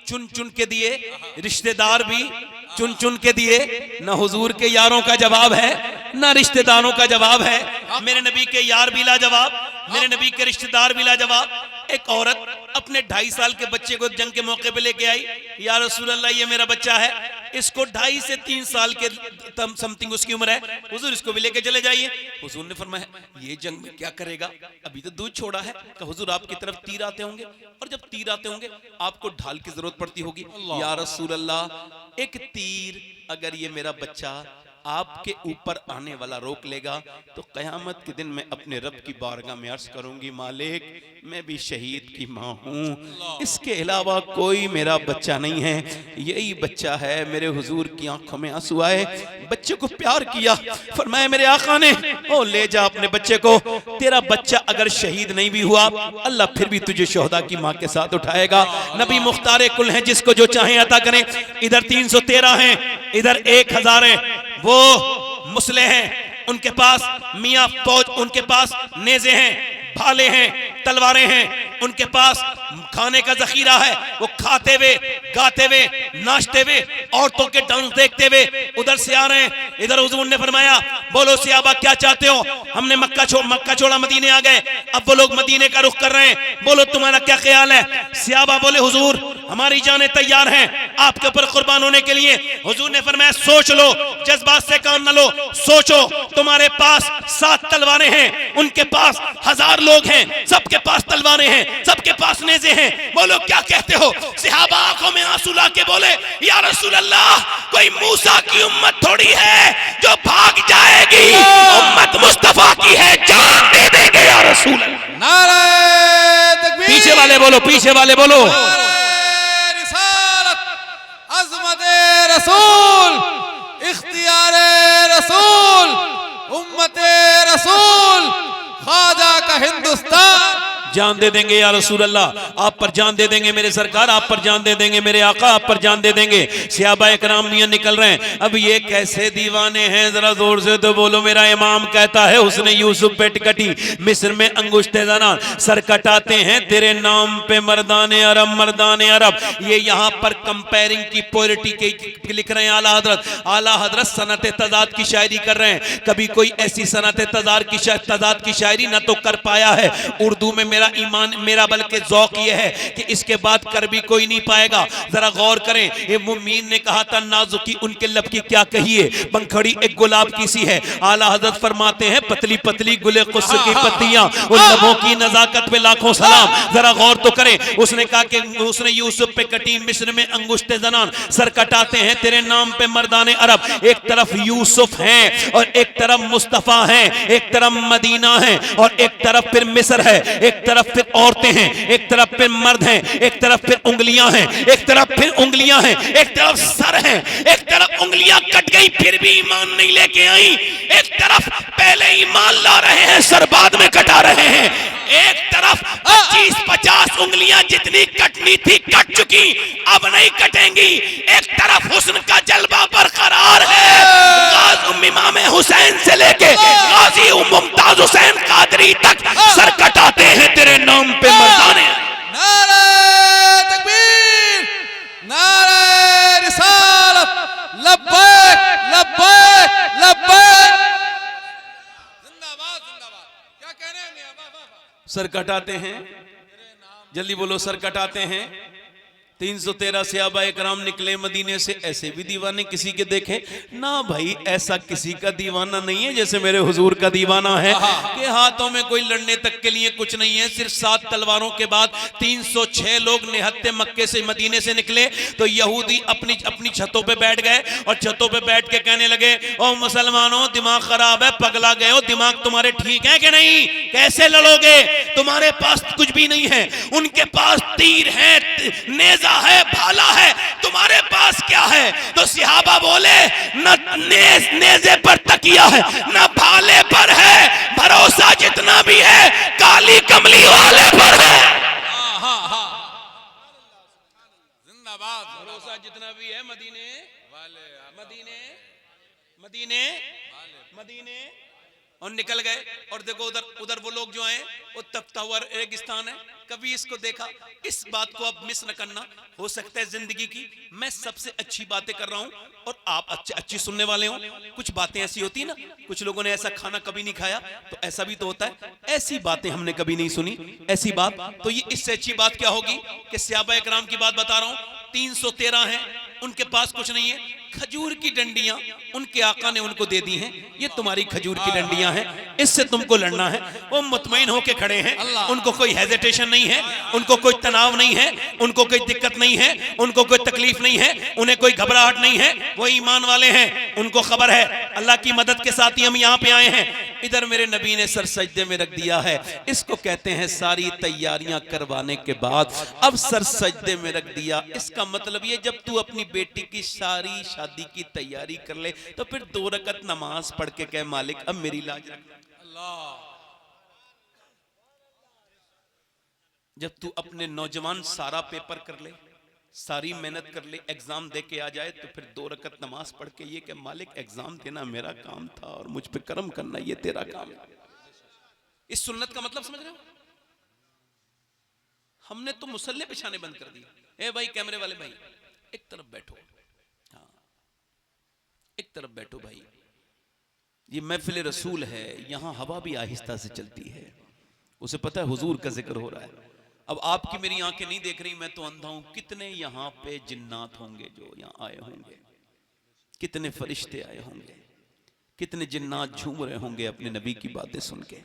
चुन चुन के दिए, रिश्तेदार भी चुन चुन के दिए। ना हुजूर के यारों का जवाब है, ना रिश्तेदारों का जवाब है। मेरे नबी के यार भी लाजवाब, मेरे नबी के रिश्तेदार भी लाजवाब। एक औरत अपने 2.5 साल के बच्चे को जंग के मौके पे लेके आई, या रसूल अल्लाह ये मेरा बच्चा है, इसको 2.5 से 3 साल के समथिंग उसकी उम्र है, हुजूर इसको भी लेके चले जाइए। हुजूर ने फरमाया ये जंग में क्या करेगा, अभी तो दूध छोड़ा है। तो हुजूर आपकी तरफ तीर आते होंगे, और जब तीर आते होंगे आपको ढाल की जरूरत पड़ती होगी। या रसूल अल्लाह, एक तीर अगर ये मेरा बच्चा आपके ऊपर आने वाला रोक लेगा तो क़यामत के दिन मैं अपने रब की बारगाह में अर्ज करूंगी, मालिक मैं भी शहीद की माँ हूँ, इसके अलावा कोई मेरा बच्चा नहीं है, यही बच्चा है। मेरे हुजूर की आंखों में आंसू आए, बच्चे को प्यार किया, फरमाया मेरे आका ने, ओ ले जा अपने बच्चे को, तेरा बच्चा अगर शहीद नहीं भी हुआ अल्लाह फिर भी तुझे शोहदा की माँ के साथ उठाएगा। नबी मुख्तार कुल हैं, जिसको जो चाहे अता करें। इधर 313 हैं, इधर 1000 हैं। वो मुसले हैं, उनके पास मियाँ फौज, उनके पास नेज़े हैं, भाले हैं, तलवारें हैं, उनके पास खाने का जखीरा है। वो खाते हुए, गाते हुए, नाचते हुए, औरतों के डांस देखते हुए उधर से आ रहे हैं। इधर हुजूर ने फरमाया, बोलो सियाबा क्या चाहते हो? हमने मक्का छोड़ा मदीने आ गए, अब वो लोग मदीने का रुख कर रहे हैं, बोलो तुम्हारा क्या ख्याल है? सियाबा बोले हुजूर हमारी जानें तैयार हैं आपके ऊपर कुर्बान होने के लिए। हुजूर ने फरमाया सोच लो, जज्बात से काम न लो, सोचो। तुम्हारे पास 7 तलवारें हैं, उनके पास 1000 लोग हैं, सबके पास तलवारें हैं, सबके पास नेज़े हैं, बोलो क्या कहते हो? सहाबा आंखों में आंसू लाके बोले, या रसूल अल्लाह कोई मूसा की उम्मत थोड़ी है जो भाग जाएगी, उम्मत मुस्तफा की है, जान दे देंगे या रसूल अल्लाह। नारे तकबीर, पीछे वाले बोलो, पीछे वाले बोलो। नारे रिसालत, अज़मत रसूल, इख्तियार रसूल, उम्मत रसूल, ख्वाजा का हिंदुस्तान। जान दे देंगे या रसूल अल्लाह, आप पर जान दे देंगे मेरे सरकार, आप पर जान दे देंगे मेरे आका, आप पर जान दे देंगे। सहाबा इकराम मियां निकल रहे हैं। अब ये कैसे दीवाने हैं, जरा जोर से तो बोलो। मेरा इमाम कहता है उसने यूसुफ पे कटी, मिस्र में अंगुश्ते ज़नान, सर कटाते हैं तेरे नाम पे मर्दाने अरब, मर्दाने अरब। ये यहाँ पर कंपेयरिंग की पोएट्री के लिख रहे हैं आला हजरत सनत तजाद की शायरी कर रहे हैं। कभी कोई ऐसी सनत तजाद की शायरी ना तो कर पाया है उर्दू में। मेरा ईमान, मेरा बल्कि ज़ौक़ ये है कि इसके बाद कर भी कोई नहीं पाएगा। जरा गौर करें, ये मुमीन ने कहा था नाजुकी उनके लब की क्या कहिए, पंखड़ी एक गुलाब की सी है। आला हजरत फरमाते हैं पतली पतली गुले कुस्स की पत्तियां, उन लबों की नजाकत पे लाखों सलाम। जरा गौर तो करें, उसने कहा कि उसने यूसुफ पे कटी, मिस्र में अंगुश्ते ज़नान, सर कटाते हैं तेरे नाम पे मर्दाने अरब। एक तरफ यूसुफ हैं और एक तरफ मुस्तफा हैं, एक तरफ मदीना है और एक तरफ फिर मिस्र है, एक तरफ फिर औरतें हैं, एक तरफ फिर मर्द हैं, एक तरफ फिर उंगलियां हैं, एक तरफ फिर उंगलियां हैं, एक तरफ सर है, एक तरफ उंगलियां कट गई फिर भी ईमान नहीं लेके आई, एक तरफ पहले ईमान ला रहे हैं सर बाद में कटा रहे हैं, एक तरफ 25-50 उंगलियां जितनी कटनी थी कट चुकी अब नहीं कटेंगी, एक तरफ हुस्न का जलवा बरकरार है। इमाम हुसैन से लेके गाजी मुमताज हुसैन कादरी तक सर कटाते हैं तेरे नाम पे मर्दाने। नारे तकबीर, नारे रिसालत, लब्बैक लब्बैक लब्बैक, जिंदाबाद जिंदाबाद। क्या कह रहे हैं मियां? वाह वाह वाह। सर कटाते हैं, जल्दी बोलो, सर कटाते हैं। 313 सहाबा इकराम निकले मदीने से। ऐसे भी दीवाने किसी के देखे ना भाई, ऐसा किसी का दीवाना नहीं है जैसे मेरे हुजूर का दीवाना है कि हाथों में कोई लड़ने तक के लिए कुछ नहीं है। सिर्फ 7 तलवारों के बाद 306 लोग निहत्ते मक्के से मदीने से निकले तो यहूदी अपनी छतों पे बैठ गए और छतों पे बैठ के कहने लगे, ओ मुसलमानों दिमाग खराब है, पगला गए हो, दिमाग तुम्हारे ठीक है कि नहीं? कैसे लड़ोगे? तुम्हारे पास कुछ भी नहीं है, उनके पास तीर है, नेज़ा है, भाला है, तुम्हारे पास क्या है? तो सहाबा बोले न नेज़े पर तकिया है न भाले पर है, भरोसा जितना भी है काली कमली वाले पर है। जिंदाबाद, भरोसा जितना भी है मदीने वाले मदीने मदीने मदीने। और निकल गए। और देखो उधर उधर वो लोग जो हैं वो तपता हुआ रेगिस्तान है। कभी इसको देखा? इस बात को आप मिस न करना। हो सकता है जिंदगी की मैं सबसे अच्छी बातें कर रहा हूं और आप अच्छी सुनने वाले हो। कुछ बातें ऐसी होती है ना, कुछ लोगों ने ऐसा खाना कभी नहीं खाया तो ऐसा भी तो होता है। ऐसी बातें हमने कभी नहीं सुनी, ऐसी बात तो ये इससे अच्छी बात क्या होगी कि सहाबा इकराम की बात बता रहा हूं। 313 हैं, उनके पास कुछ नहीं है, खजूर की डंडियां उनके आका ने उनको दे दी हैं, ये तुम्हारी खजूर की डंडियां हैं, इससे तुमको लड़ना है। वो मुतमईन होके खड़े हैं, उनको कोई हेजिटेशन नहीं है, उनको कोई तनाव नहीं है, उनको कोई दिक्कत नहीं है, उनको कोई तकलीफ नहीं है, उन्हें कोई घबराहट नहीं है। वो ईमान वाले हैं, उनको खबर है अल्लाह की मदद के साथ ही हम यहाँ पे आए हैं। इधर मेरे नबी ने सर सजदे में रख दिया है। इसको कहते हैं सारी तैयारियां करवाने के बाद अब सर सजदे में रख दिया। इसका मतलब ये जब तू अपनी बेटी की सारी शादी की तैयारी कर ले तो फिर 2 रकत नमाज पढ़ के कह मालिक अब मेरी लाज रख। जब तू अपने नौजवान सारा पेपर कर ले, सारी मेहनत कर ले, एग्जाम दे के आ जाए तो फिर 2 रकत नमाज पढ़ के ये कि मालिक एग्जाम देना मेरा काम था और मुझ पे करम करना ये तेरा काम है। इस सुन्नत का मतलब समझ रहे हो? हमने तो मुसल्ले बिछाने बंद कर दिए। ए भाई कैमरे वाले भाई एक तरफ बैठो, हाँ एक तरफ बैठो भाई। ये महफिल रसूल है, यहां हवा भी आहिस्ता से चलती है। उसे पता है हुजूर का जिक्र हो रहा है। अब आपकी मेरी आंखें नहीं देख रही, मैं तो अंधा हूं। कितने यहाँ पे जिन्नात होंगे जो यहाँ आए होंगे, कितने फरिश्ते आए होंगे, कितने जिन्नात झूम रहे होंगे अपने नबी की बातें सुन के।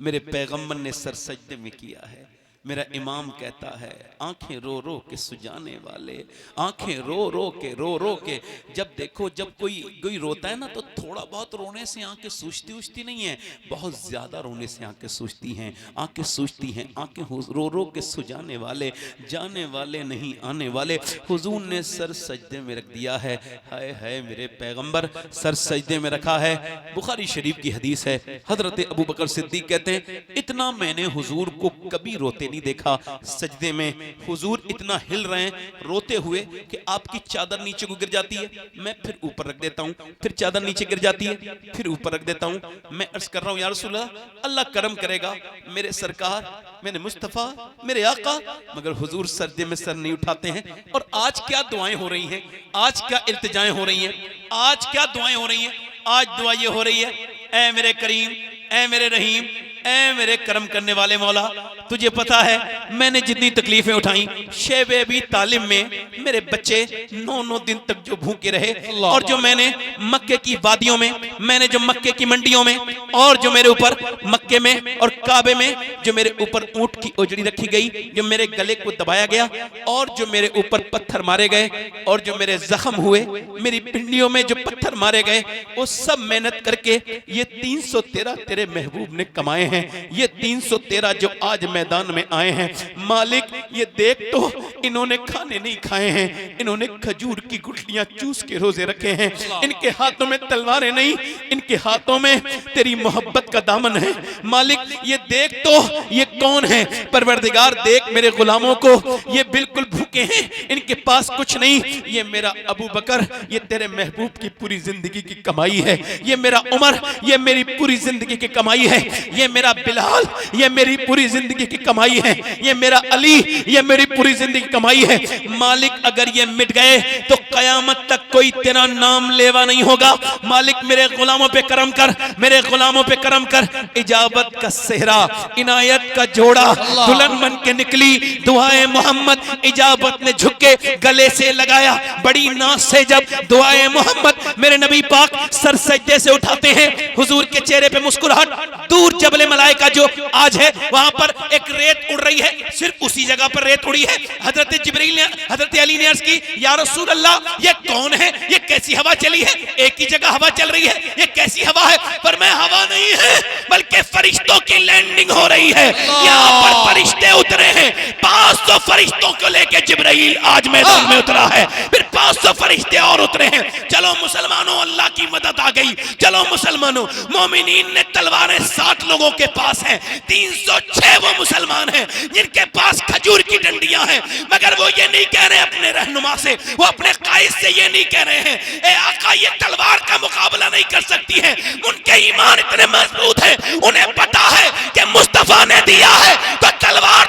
मेरे पैगम्बर ने सर सजदे में किया है। मेरा इमाम कहता है आंखें रो रो के सुजाने वाले, आंखें रो रो के जब देखो जब कोई रोता है ना तो थोड़ा बहुत रोने से आंखें सूजती उजती नहीं है, बहुत ज्यादा रोने से आंखें सूजती हैं। आंखें सूजती हैं, आंखें रो रो के सुजाने वाले, जाने वाले नहीं आने वाले। हुजूर ने सर सजदे में रख दिया है। हाय हाय मेरे पैगंबर सर सजदे में रखा है। बुखारी शरीफ की हदीस है, हजरत अबू बकर सिद्दीक कहते हैं इतना मैंने हुजूर को कभी रोते देखा। सजदे में हुजूर इतना हिल रहे हैं रोते हुए कि आपकी चादर नीचे को गिर जाती है, मैं फिर ऊपर रख देता हूं, फिर चादर नीचे गिर जाती है, फिर ऊपर रख देता हूं। मैं अर्ज कर रहा हूं या रसूल अल्लाह, अल्लाह करम करेगा मेरे सरकार, मेरे मुस्तफा, मेरे आका, मगर हुजूर सजदे में सर नहीं उठाते हैं। और आज क्या दुआएं हो रही हैं, आज क्या इल्तिजाएं हो रही हैं, आज क्या दुआएं हो रही हैं? आज दुआ ये हो रही है ऐ मेरे करीम, ऐ मेरे रहीम, ऐ मेरे करम करने वाले मौला, तुझे पता है मैंने जितनी तकलीफें उठाई, शेबे भी तालिम में मेरे बच्चे 9-9 दिन तक जो भूखे रहे, और जो मैंने मक्के की वादियों में, मैंने जो मक्के की मंडियों में, और जो मेरे ऊपर मक्के में और काबे में जो मेरे ऊपर ऊंट की ओजड़ी रखी गई, जो मेरे गले को दबाया गया, और जो मेरे ऊपर पत्थर मारे गए, और जो मेरे जख्म हुए, मेरी पिंडियों में जो पत्थर मारे गए, वो सब मेहनत करके ये 313 तेरे महबूब ने कमाए हैं। ये 313 जो आज मैदान में आए हैं, मालिक ये देख तो इन्होंने खाने नहीं खाए हैं, इन्होंने खजूर की गुठलियां चूस के रोजे रखे हैं। इनके हाथों में तलवारें नहीं, इनके हाथों में तेरी मोहब्बत का दामन है। मालिक ये देख तो ये कौन है, परवरदिगार देख मेरे गुलामों को, ये बिल्कुल भूखे हैं, इनके पास कुछ नहीं। ये मेरा अबू बकर, ये तेरे महबूब की पूरी जिंदगी की कमाई है। ये मेरा उमर, ये मेरी पूरी जिंदगी की कमाई है। ये मेरा बिलाल, ये मेरी पूरी जिंदगी की कमाई है। ये मेरा अली, ये मेरी पूरी जिंदगी की कमाई है। मालिक अगर ये मिट गए तो कयामत तक कोई तेरा नाम लेवा नहीं होगा। मालिक मेरे गुलामों पे करम कर, मेरे गुलामों पे करम कर। इजाबत का सेहरा, इनायत का जोड़ा दुल्हन बन के निकली, दुआए मोहम्मद इजाबत ने झुक के गले से लगाया। बड़ी नाज से जब दुआए मोहम्मद मेरे नबी पाक सर सजदे से उठाते हैं, हुजूर के चेहरे पे मुस्कुराहट। दूर जबले मलाइका जो आज है वहां पर एक रेत उड़ रही है, सिर्फ उसी जगह पर रेत उड़ी है। हजरत जिब्रील ने, हजरत अली ने अर्ज की या रसूल अल्लाह ये कौन है, ये कैसी हवा चली है, एक ही जगह हवा चल रही है, ये कैसी हवा है? पर मैं हवा नहीं है बल्कि फरिश्तों की लैंडिंग हो रही है। यहाँ पर फरिश्ते उतरे हैं, 500 फरिश्तों को लेके जिब्रील आज मैदान में उतरा है, फिर 500 फरिश्ते और उतरे हैं। चलो मुसलमानों अल्लाह की मदद आ गई। चलो मुसलमानों, मोमिनीन ने तलवारें 60 लोगों के पास हैं, 306 वो मुसलमान हैं जिनके पास खजूर की डंडियां हैं, मगर वो ये नहीं कह रहे अपने रहनुमा से, वो अपने कायद से ये नहीं कह रहे हैं ए आका ये तलवार का मुकाबला नहीं कर सकती है। उनके ईमान इतने मजबूत है, उन्हें पता है कि मुस्तफा ने दिया है तो तलवार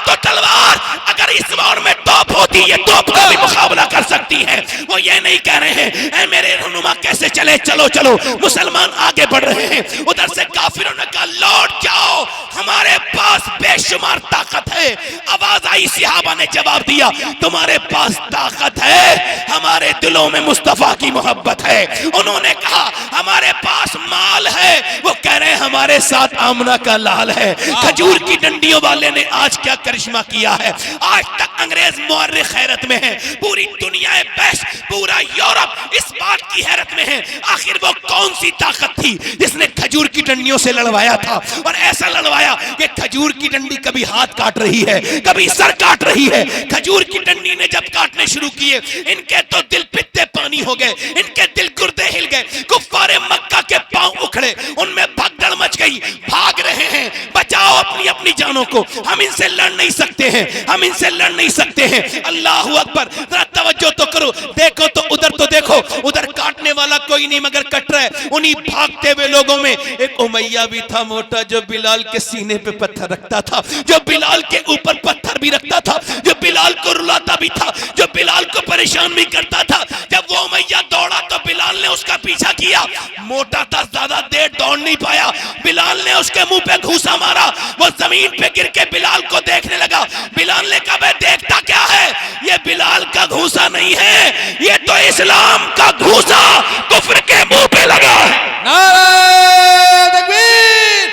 अगर इस वार में तोप होती है तोप का भी मुकाबला कर सकती है। वो ये नहीं कह रहे हैं ए मेरे रहनुमा कैसे चले, चलो चलो। मुसलमान आगे बढ़ रहे हैं, उधर से काफिरों ने कहा लौट जाओ, हमारे पास बेशुमार ताकत है, थे। आवाज आई, सहाबा ने जवाब दिया, तुम्हारे पास ताकत है, हमारे दिलों में मुस्तफा की मोहब्बत है। उन्होंने कहा हमारे पास माल है, वो कह रहे हैं हमारे साथ आमना का लाल है। खजूर की डंडियों वाले ने आज क्या करिश्मा किया है। आज तक अंग्रेज मुअर्रिख हैरत में है, पूरी दुनिया बहस, पूरा यूरोप इस बात की हैरत में है, आखिर वो कौन सी ताकत थी जिसने खजूर की डंडियों से लड़वाया था। और ऐसा लड़वाया कि खजूर की डंडी कभी हाथ काट रही है, कभी सर काट रही है। खजूर की डंडी ने जब काटने शुरू किए, इनके तो दिल पित्ते पानी हो गए, इनके दिल गुर्दे हिल गए। कुफ्फारे मक्का के पांव उखड़े, उनमें भगदड़ मच गई, भाग रहे हैं, बचाओ अपनी अपनी जानों को, हम इनसे लड़ नहीं सकते हैं, हम इनसे लड़ नहीं सकते हैं। अल्लाहू अकबर, जरा तवज्जो तो करो, देखो तो उधर तो देखो, उधर काटने वाला कोई नहीं मगर कट रहा है। उन्हीं भागते हुए लोगों में एक उमैया भी था मोटा, जो बिलाल के सीने पे पत्थर रखता था, जो बिलाल के ऊपर पत्थर भी रखता था, जो बिलाल को रुलाता भी था, जो बिलाल को परेशान भी करता था। जब वो उमैया दौड़ा तो बिलाल ने उसका पीछा किया। मोटा था, ज्यादा देर दौड़ नहीं पाया, बिलाल ने उसके मुंह पे घूसा मारा, वो जमीन पे गिर के बिलाल को देखने लगा। बिलाल ने कहा, देखता क्या है, ये बिलाल का घूसा नहीं है, ये तो इस्लाम का घूसा कुफ्र के मुंह पे लगा है। नारे तकबीर,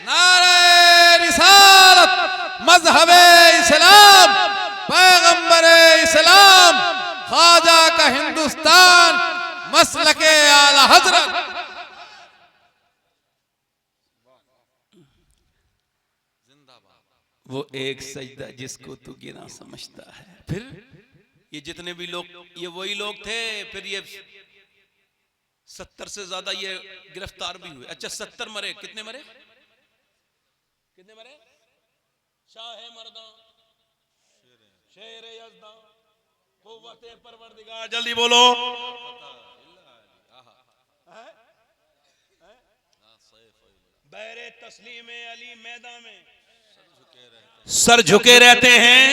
नारे रिसालत, मजहबे इस्लाम, पैगंबरे इस्लाम, ख्वाजा का हिंदुस्तान, मसलके आला हजरत। वो एक सजदा जिसको तू गिना समझता है। फिर ये जितने भी लोग, ये वही लोग थे, फिर ये 70 से ज्यादा ये गिरफ्तार भी हुए। अच्छा 70 मरे, कितने मरे, कितने मरे? शाह मर्दा, शेर यज़दा, कुव्वते परवरदिगार, जल्दी बोलो। बैरे तस्लीम अली मैदान में सर झुके रहते हैं।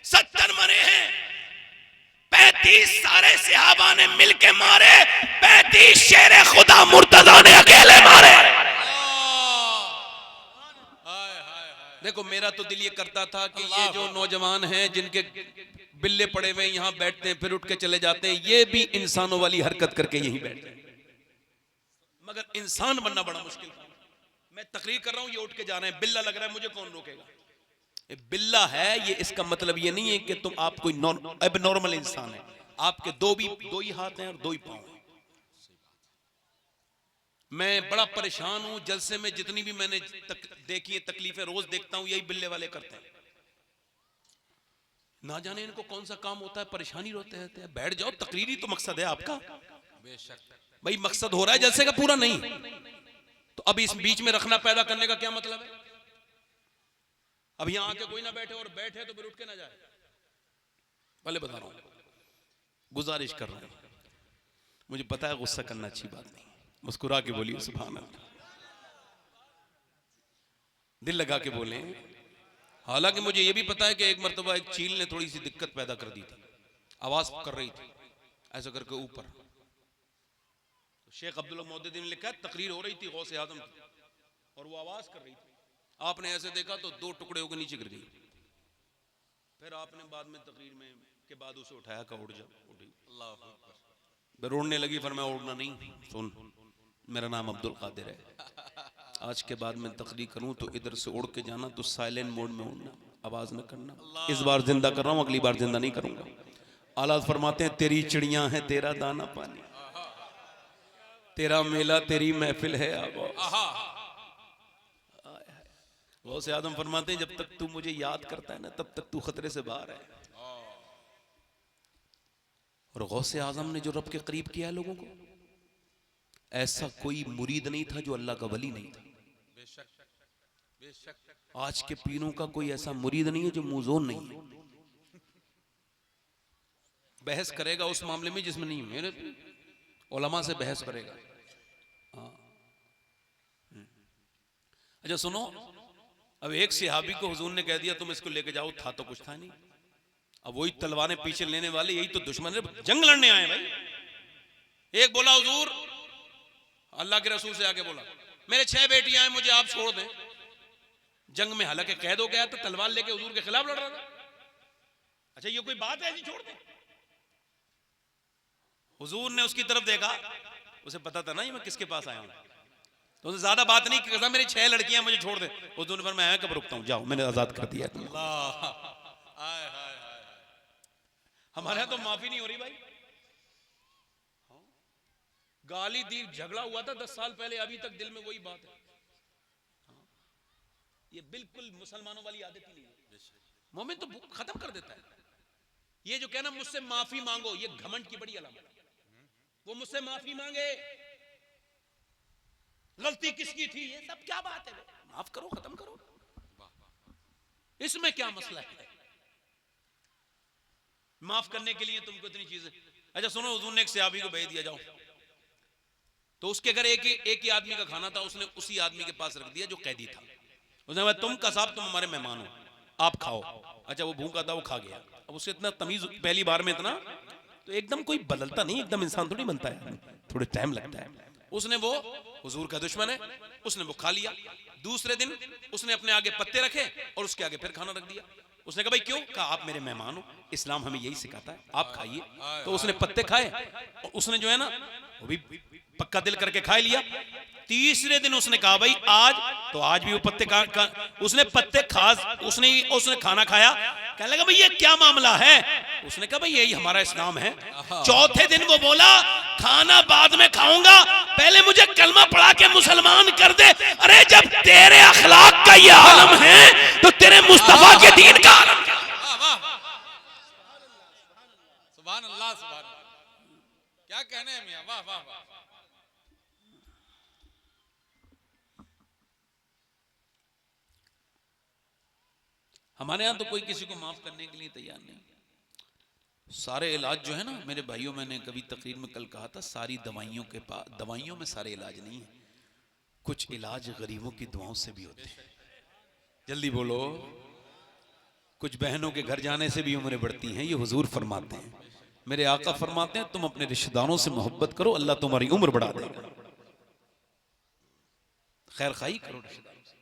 70 मरे हैं, 35 सारे सहाबा ने मिलके मारे, 35 शेर खुदा मुर्तजा ने अकेले मारे। देखो मेरा तो दिल ये करता था कि ये जो नौजवान हैं जिनके बिल्ले पड़े हुए यहाँ बैठते हैं फिर उठ के चले जाते हैं, ये भी इंसानों वाली हरकत करके यहीं बैठते हैं, मगर इंसान बनना बड़ा मुश्किल था। मैं तकरीर कर रहा हूं, ये उठ के जा रहे हैं, बिल्ला लग रहा है, मुझे कौन रोकेगा। ये बिल्ला है, ये इसका मतलब ये नहीं है कि तुम आप कोई एबनॉर्मल इंसान है। आपके दो ही हाथ हैं और 2 ही पांव हैं। मैं बड़ा परेशान हूं, जलसे में जितनी भी मैंने देखी है तकलीफें, रोज देखता हूं, यही बिल्ले वाले करते हैं। ना जाने इनको कौन सा काम होता है, परेशानी रोते रहते हैं। बैठ जाओ, तकरीरी तो मकसद है आपका, भाई मकसद हो रहा है जलसे का पूरा नहीं, तो अब इस बीच में रखना पैदा करने का क्या मतलब है। अब यहां आके कोई ना बैठे, और बैठे तो फिर उठ के ना जाए। भले बता रहा हूं, गुजारिश कर रहा हूं, मुझे पता है गुस्सा करना अच्छी बात नहीं, मुस्कुरा के बोलिए सुभान अल्लाह, दिल लगा के बोले। हालांकि मुझे यह भी पता है कि एक मर्तबा एक चील ने थोड़ी सी दिक्कत पैदा कर दी थी, आवाज कर रही थी ऐसा करके ऊपर। शेख अब्दुल्ला मोहद्दिद ने लिखा, तकरीर हो रही थी गौसे आजम की और वो आवाज कर रही थी, आपने ऐसे देखा तो 2 टुकड़े होकर नीचे गिर गई। फिर आपने बाद में तकरीर में के बाद उसे उठाया, कहा उठ जा, उठी, अल्लाह अकबर। रोने लगी, फरमाया उड़ना नहीं, सुन मेरा नाम अब्दुल कादिर है, आज के बाद मैं तकरीर करूं तो इधर से उड़ के जाना, तो साइलेंट मोड में उड़ना, आवाज न करना। इस बार जिंदा कर रहा हूं, अगली बार जिंदा नहीं करूंगा। आला फरमाते हैं, तेरी चिड़ियां हैं, तेरा दाना पानी, तेरा मेला तेरी महफिल है आवाज। गौसे आदम फरमाते हैं, जब तक तू मुझे याद करता है ना, तब तक तू खतरे से बाहर है। और गौसे आजम ने जो रब के करीब किया है लोगों को, ऐसा कोई मुरीद नहीं था जो अल्लाह का वली नहीं था। आज के पीरों का कोई ऐसा मुरीद नहीं है जो मुजोन नहीं है। बहस करेगा उस मामले में जिसमें नहीं, मेरे उलमा से बहस करेगा। अच्छा सुनो, अब एक सहाबी को हुजूर ने कह दिया तुम इसको लेके जाओ, था तो कुछ था नहीं। अब वही तलवारें पीछे लेने वाले यही तो दुश्मन है, जंग लड़ने आए भाई। एक बोला हुजूर, अल्लाह के रसूल से आके बोला, मेरे 6 बेटियां हैं, मुझे आप छोड़ दें। जंग में हालांकि कैद हो गया था, तलवार लेके हुजूर के खिलाफ लड़ रहा था। अच्छा ये कोई बात है जी, छोड़ दे। हुजूर ने उसकी तरफ देखा, उसे पता था ना ये मैं किसके पास आया हूं, तो उसे ज्यादा बात नहीं की, मेरी 6 लड़कियां मुझे छोड़ दे। हुजूर ने फरमाया मैं कब रुकता हूं, जाओ मैंने आजाद कर दिया। अल्लाह, हाय हाय हाय। हमारे यहाँ तो माफी नहीं हो रही भाई। गाली दी, झगड़ा हुआ था 10 साल पहले, अभी तक दिल में वही बात है। ये बिल्कुल मुसलमानों वाली आदत ही नहीं है। मोमिन तो खत्म कर देता है। ये जो कहना मुझसे माफी मांगो, ये घमंड की बड़ी अलामत है। वो मुझसे माफी मांगे, गलती किसकी थी, ये सब क्या बात है, माफ करो, खत्म करो, इसमें क्या मसला है। माफ करने के लिए तुमको इतनी चीजें। अच्छा सुनो, हुजूर ने एक सहाबी को भेज दिया, जाओ। तो उसके घर एक ही आदमी का खाना था, उसने उसी आदमी के पास रख दिया जो कैदी था। उसने कहा तुम कसाब, तुम हमारे मेहमान हो, आप खाओ। अच्छा वो भूखा था, वो खा गया। अब उसे इतना तमीज, पहली बार में इतना, तो एकदम कोई बदलता नहीं, एकदम इंसान थोड़ी बनता है, थोड़े टाइम लगता है। उसने वो, हुजूर का दुश्मन है, उसने वो खा लिया। दूसरे दिन उसने अपने आगे पत्ते रखे और उसके आगे फिर खाना रख दिया। उसने कहा भाई क्यों? कहा आप मेरे मेहमान हो, इस्लाम हमें यही सिखाता है, आप खाइए। तो उसने पत्ते खाए और उसने जो है ना वो भी पक्का दिल करके खा लिया। तीसरे दिन उसने कहा भाई आज, तो आज भी वो पत्ते उसने पत्ते उसने खाना खाया। कहने लगा भाई ये क्या मामला है? उसने कहा भाई यही हमारा इस्लाम है। चौथे दिन वो बोला खाना बाद में खाऊंगा, पहले मुझे कलमा पढ़ा के मुसलमान कर दे। अरे जब तेरे अखलाक का ये आलम है तो तेरे मुस्तफा के दीन का आलम क्या? सुभान अल्लाह, सुभान अल्लाह, क्या कहने हैं मियां, वाह वाह वाह। हमारे यहाँ तो कोई किसी को माफ करने के लिए तैयार नहीं। सारे इलाज जो है ना मेरे भाइयों, मैंने कभी तकरीर में कल कहा था, सारी दवाइयों के पास, दवाइयों में सारे इलाज नहीं है, कुछ इलाज गरीबों की दुआओं से भी होते हैं। जल्दी बोलो। कुछ बहनों के घर जाने से भी उम्रें बढ़ती हैं, ये हुजूर फरमाते हैं। मेरे आका फरमाते हैं तुम अपने रिश्तेदारों से मोहब्बत करो, अल्लाह तुम्हारी उम्र बढ़ा देगा। खैर खाई करो रिश्तेदारों से।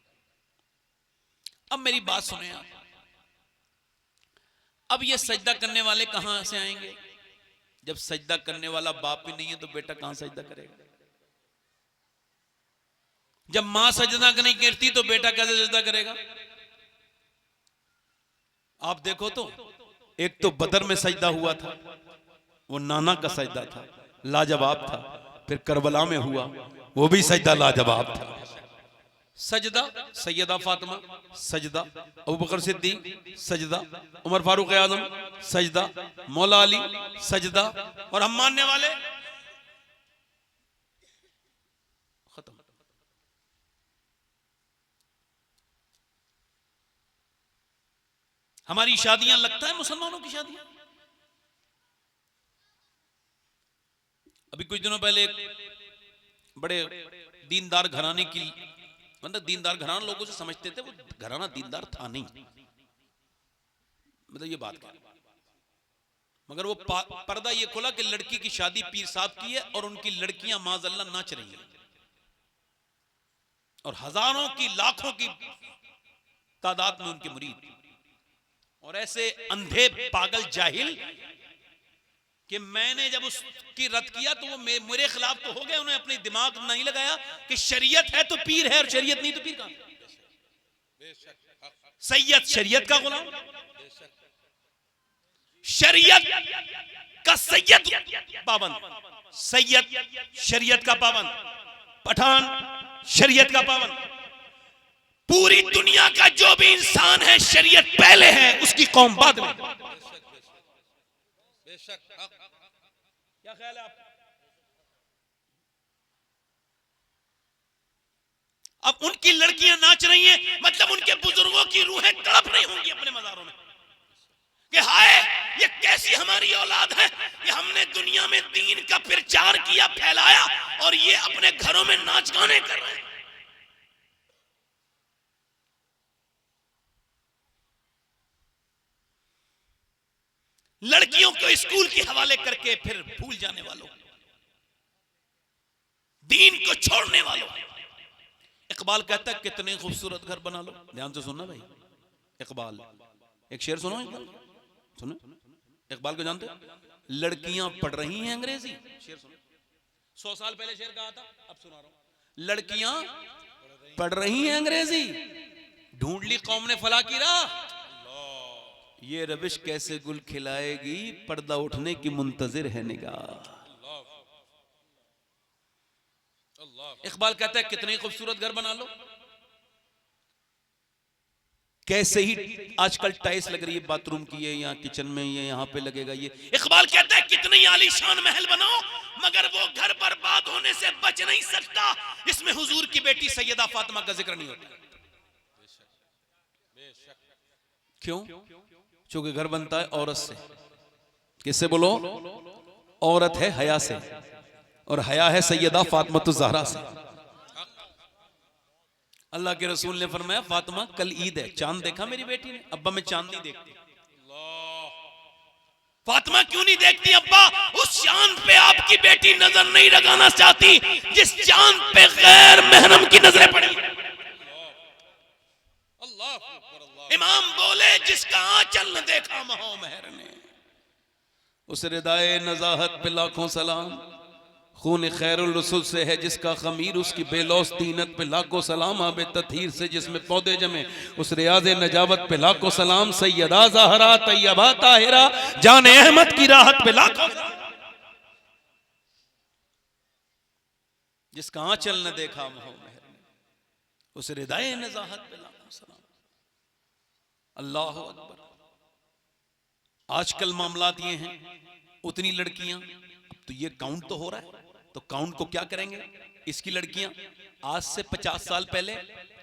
अब मेरी बात सुने आप, अब ये सजदा करने वाले कहां से आएंगे? जब सजदा करने वाला बाप भी नहीं है तो बेटा कहां सजदा करेगा? जब मां सजदा नहीं करती तो बेटा कैसे सजदा करेगा? आप देखो तो, एक तो बदर में सजदा हुआ था, वो नाना का सजदा था, लाजवाब था। फिर करबला में हुआ, वो भी सजदा लाजवाब था। सजदा सैयदा फातिमा, सजदा अबू बकर सिद्दीक, सजदा उमर फारूक आजम, सजदा मौला अली, सजदा, और हम मानने वाले खत्म। हमारी शादियां लगता है मुसलमानों की शादियां। अभी कुछ दिनों पहले बड़े दीनदार घराने की, मतलब दीनदार घराना लोगों से समझते थे, वो घराना दीनदार था नहीं, मतलब ये बात क्या, मगर वो पर्दा ये खोला कि लड़की की शादी पीर साहब की है और उनकी लड़कियां माज़अल्लाह नाच रही हैं, और हजारों की लाखों की तादाद में उनके मुरीद, और ऐसे अंधे पागल जाहिल कि मैंने जब उसकी रद्द किया तो वो मेरे खिलाफ तो हो गए। उन्होंने अपने दिमाग नहीं लगाया कि शरीयत है तो पीर है, और शरीयत नहीं तो पीर कहां? सैयद शरीयत का गुलाम, शरीयत का सैयद पाबंद, सैयद शरीयत का पाबंद, पठान शरीयत का पाबंद। पूरी दुनिया का जो भी इंसान है शरीयत पहले है, उसकी कौम बाद में। क्या ख्याल है आपका? अब उनकी लड़कियां नाच रही हैं, मतलब उनके बुजुर्गों की रूहें तड़प रही होंगी अपने मज़ारों में कि हाय ये कैसी हमारी औलाद है कि हमने दुनिया में दीन का प्रचार किया, फैलाया, और ये अपने घरों में नाच गाने कर रहे हैं। लड़कियों को स्कूल के हवाले करके फिर भूल जाने वालों, दीन को छोड़ने वालों, इकबाल कहता है कितने खूबसूरत घर बना लो। ध्यान से सुनना भाई, इकबाल एक शेर सुनो, इकबाल सुनो, इकबाल को जानते हो? लड़कियां पढ़ रही हैं अंग्रेजी, शेर सुनो, 100 साल पहले शेर कहा था, अब सुना रहा हूं। लड़कियां पढ़ रही हैं अंग्रेजी, ढूंढ ली कौम ने फला की राह, ये रविश कैसे गुल खिलाएगी, पर्दा उठने की मुंतजिर है निगाह। इकबाल कहता है कितनी खूबसूरत घर बना लो, कैसे ही आजकल टाइल्स लग रही है बाथरूम की, ये यहाँ किचन में, ये यहाँ पे लगेगा ये। इकबाल कहता है कितनी आलीशान महल बनाओ, मगर वो घर बर्बाद होने से बच नहीं सकता, इसमें हुजूर की बेटी सैयदा फातिमा का जिक्र नहीं होता। क्यों? क्योंकि घर बनता है औरत से। किससे बोलो? औरत है हया से, और हया है सैयदा फातिमा ज़हरा से। अल्लाह के रसूल ने फरमाया फातिमा कल ईद है, चांद देखा मेरी बेटी ने? अब्बा मैं चांद नहीं देखती। फातिमा क्यों नहीं देखती अब्बा? उस चांद पे आपकी बेटी नजर नहीं लगाना चाहती जिस चांद पे गैर महरम की नजरें पड़ी। इमाम बोले जिसका आंचल न देखा महो महर ने, उस रिदाए नजाहत पे लाखों सलाम। खून खैरुल रसूल से है जिसका खमीर, उसकी बेलौस तीनत पे लाखों सलाम। आबे ततहीर से जिसमें पौधे जमे, उस रियाज नजावत पे लाखों सलाम। सैयदा ज़हरा तैयबा ताहिरा, जाने अहमद की राहत पे लाखों सलाम। जिसका आंचल न देखा महो महर ने, उस रिदाए नजाहत पे लाखों सलाम। अल्लाह अकबर। आजकल मामलात ये हैं, उतनी लड़कियां, तो ये काउंट तो हो रहा है, तो काउंट को क्या करेंगे? इसकी लड़कियां आज से 50 साल पहले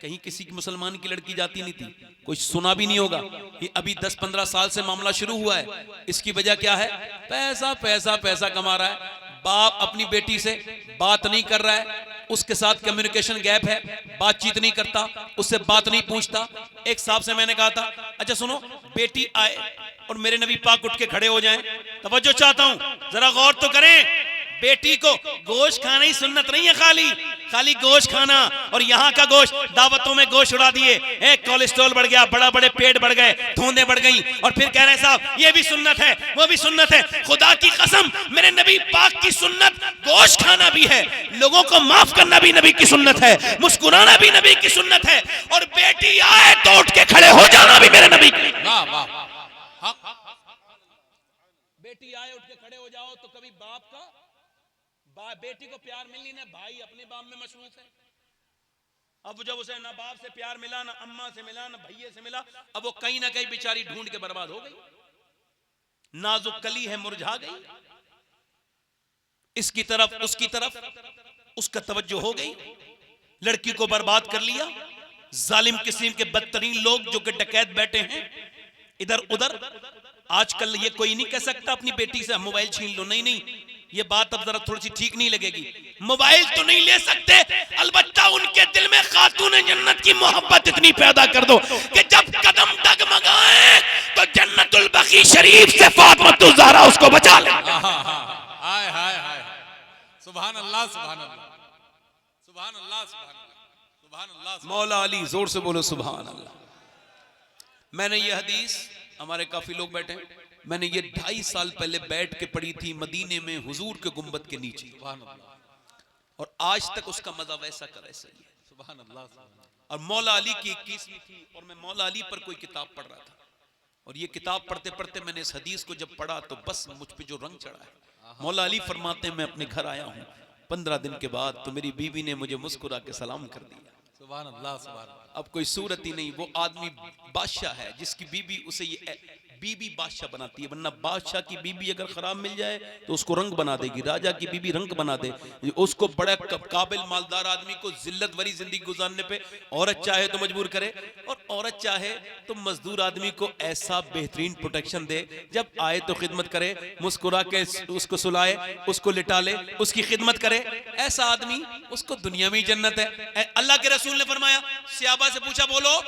कहीं किसी की मुसलमान की लड़की जाती नहीं थी, कोई सुना भी नहीं होगा। ये अभी 10-15 साल से मामला शुरू हुआ है। इसकी वजह क्या है? पैसा पैसा पैसा कमा रहा है। बाप अपनी बेटी से बात नहीं कर रहा है, उसके साथ कम्युनिकेशन गैप है, बातचीत नहीं करता, उससे बात नहीं पूछता। एक साहब से मैंने कहा था, अच्छा सुनो, बेटी आए और मेरे नबी पाक उठ के खड़े हो जाएं, तवज्जो चाहता हूं, जरा गौर तो करें। बेटी को गोश्त खाना ही सुन्नत नहीं है, खाली गोश्त खाना। और यहाँ का गोश्त, दावतों में गोश्त उड़ा दिए, एक कोलेस्ट्रॉल बढ़ गया, बड़ा बड़े पेट बढ़ गए, धोंदे बढ़ गई, और फिर कह रहे हैं साहब ये भी सुन्नत है, वो भी सुन्नत है। खुदा की कसम, मेरे नबी पाक की सुन्नत गोश्त खाना भी है, लोगों को माफ करना भी नबी की सुन्नत है, मुस्कुराना भी नबी की सुन्नत है, और बेटी आए तो उठ के खड़े हो जाना भी मेरे नबी की। बेटी आए उठ के खड़े हो जाओ, तो कभी बाप का बेटी को प्यार मिली ना, भाई अपने बाप में मशरूफ है। अब जब उसे ना बाप से प्यार मिला, ना अम्मा से मिला, ना भैये से मिला, अब वो कहीं ना कहीं बेचारी ढूंढ के बर्बाद हो गई। नाजुक कली है मुरझा गई, इसकी तरफ उसकी तरफ उसका तवज्जो हो गई, लड़की को बर्बाद कर लिया। जालिम किस्म के बदतरीन लोग जो कि डकैत बैठे हैं इधर उधर। आजकल ये कोई नहीं कह सकता अपनी बेटी से मोबाइल छीन लो, नहीं नहीं, ये बात अब जरा थोड़ी सी ठीक नहीं लगेगी। मोबाइल तो नहीं ले सकते, अलबत्ता उनके दिल में खातून जन्नत की मोहब्बत इतनी पैदा कर दो कि जब कदम डगमगाए तो जन्नतुल बकी शरीफ से फातिमा ज़हरा उसको बचा ले। हाय हाय हाय, सुभान अल्लाह, सुभान अल्लाह, सुभान अल्लाह, सुभान अल्लाह। मौला अली, जोर से बोलो सुभान अल्लाह। मैंने ये हदीस, हमारे काफी लोग बैठे हैं, मैंने ये 2.5 साल पहले बैठ के पढ़ी थी मदीने में हुजूर के गुंबद के नीचे, और आज तक उसका मजा वैसा का वैसा ही है। सुभान अल्लाह। और मौला अली की 21वीं थी, और मैं मौला अली पर कोई किताब पढ़ रहा था, और ये किताब पढ़ते पढ़ते मैंने इस हदीस को जब पढ़ा तो बस मुझ पे जो रंग चढ़ा है। मौला अली फरमाते हैं मैं अपने घर आया हूँ 15 दिन के बाद, तो मेरी बीवी ने मुझे मुस्कुरा के सलाम कर दिया। सुभान अल्लाह, सुभान अल्लाह। अब कोई सूरत ही नहीं, वो आदमी बादशाह है जिसकी बीवी उसे ये बीबी बादशाह बनाती है, वरना बादशाह की बीबी अगर खराब मिल जाए तो उसको रंग बना देगी, राजा की बीबी रंग बना दे उसको। बड़ा काबिल मालदार आदमी को जिल्लत भरी जिंदगी गुजारने पे औरत चाहे तो मजबूर करे, और औरत चाहे तो मजदूर आदमी को ऐसा बेहतरीन प्रोटेक्शन दे, जब आए तो खिदमत करे, मुस्कुरा के उसको सुलाए, उसको लिटा ले, उसकी खिदमत करे। ऐसा आदमी, उसको दुनिया में ही जन्नत है। अल्लाह के रसूल ने फरमाया, सहाबा से पूछा बोलो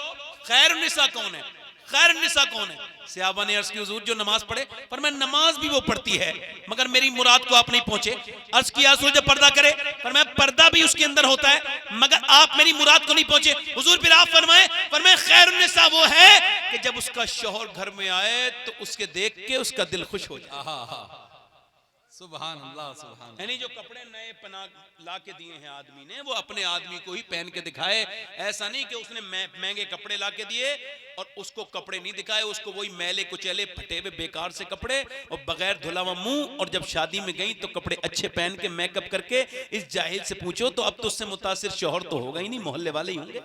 खैर निसा कौन है? खैरुन्निसा कौन है? सहाबा ने अर्ज की हुजूर जो नमाज पढ़े। पर मैं नमाज भी वो पढ़ती है मगर मेरी मुराद को आप नहीं पहुंचे। अर्ज किया हुजूर जब पर्दा करे, पर मैं पर्दा भी उसके अंदर होता है मगर आप मेरी मुराद को नहीं पहुंचे। हुजूर फिर आप फरमाए खैरुन्निसा वो है कि जब उसका शौहर घर में आए तो उसके देख के उसका दिल खुश हो जाए। सुभान अल्लाह, सुभान यानी जो कपड़े नए पना ला के दिए हैं आदमी ने, वो अपने आदमी को ही पहन के दिखाए। ऐसा नहीं कि उसने महंगे कपड़े ला के दिए और उसको कपड़े नहीं दिखाए, उसको वही मैले कुचैले फटे हुए बेकार से कपड़े और बगैर धुला हुआ मुंह। और जब शादी में गई तो कपड़े अच्छे पहन के मेकअप करके। इस जाहिल से पूछो तो अब तो उससे मुतासिर शौहर तो होगा ही नहीं, मोहल्ले वाले ही होंगे।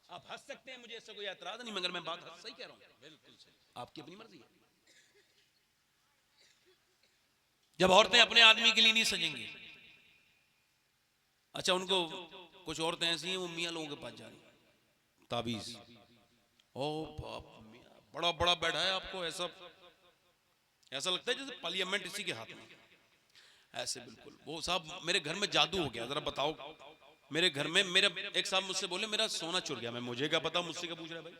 आप हंस सकते हैं, मुझे ऐसा कोई एतराज नहीं, मगर मैं बात सही कह रहा हूं। बिल्कुल सही, आपकी अपनी मर्जी है। जब औरतें अपने आदमी के लिए नहीं सजेंगी, अच्छा उनको कुछ औरतें ऐसी हैं वो मियाँ लोगों के पास जा रही ताबीज, ओ बाप मियाँ बड़ा बड़ा बैठा है, आपको ऐसा ऐसा लगता है जैसे पार्लियामेंट इसी के हाथ में। ऐसे बिल्कुल वो साहब मेरे घर में जादू हो गया, जरा बताओ। मेरे घर में मेरा एक साहब मुझसे बोले मेरा सोना चुर गया। मैं मुझे क्या पता, मुझसे क्या पूछ रहा है भाई?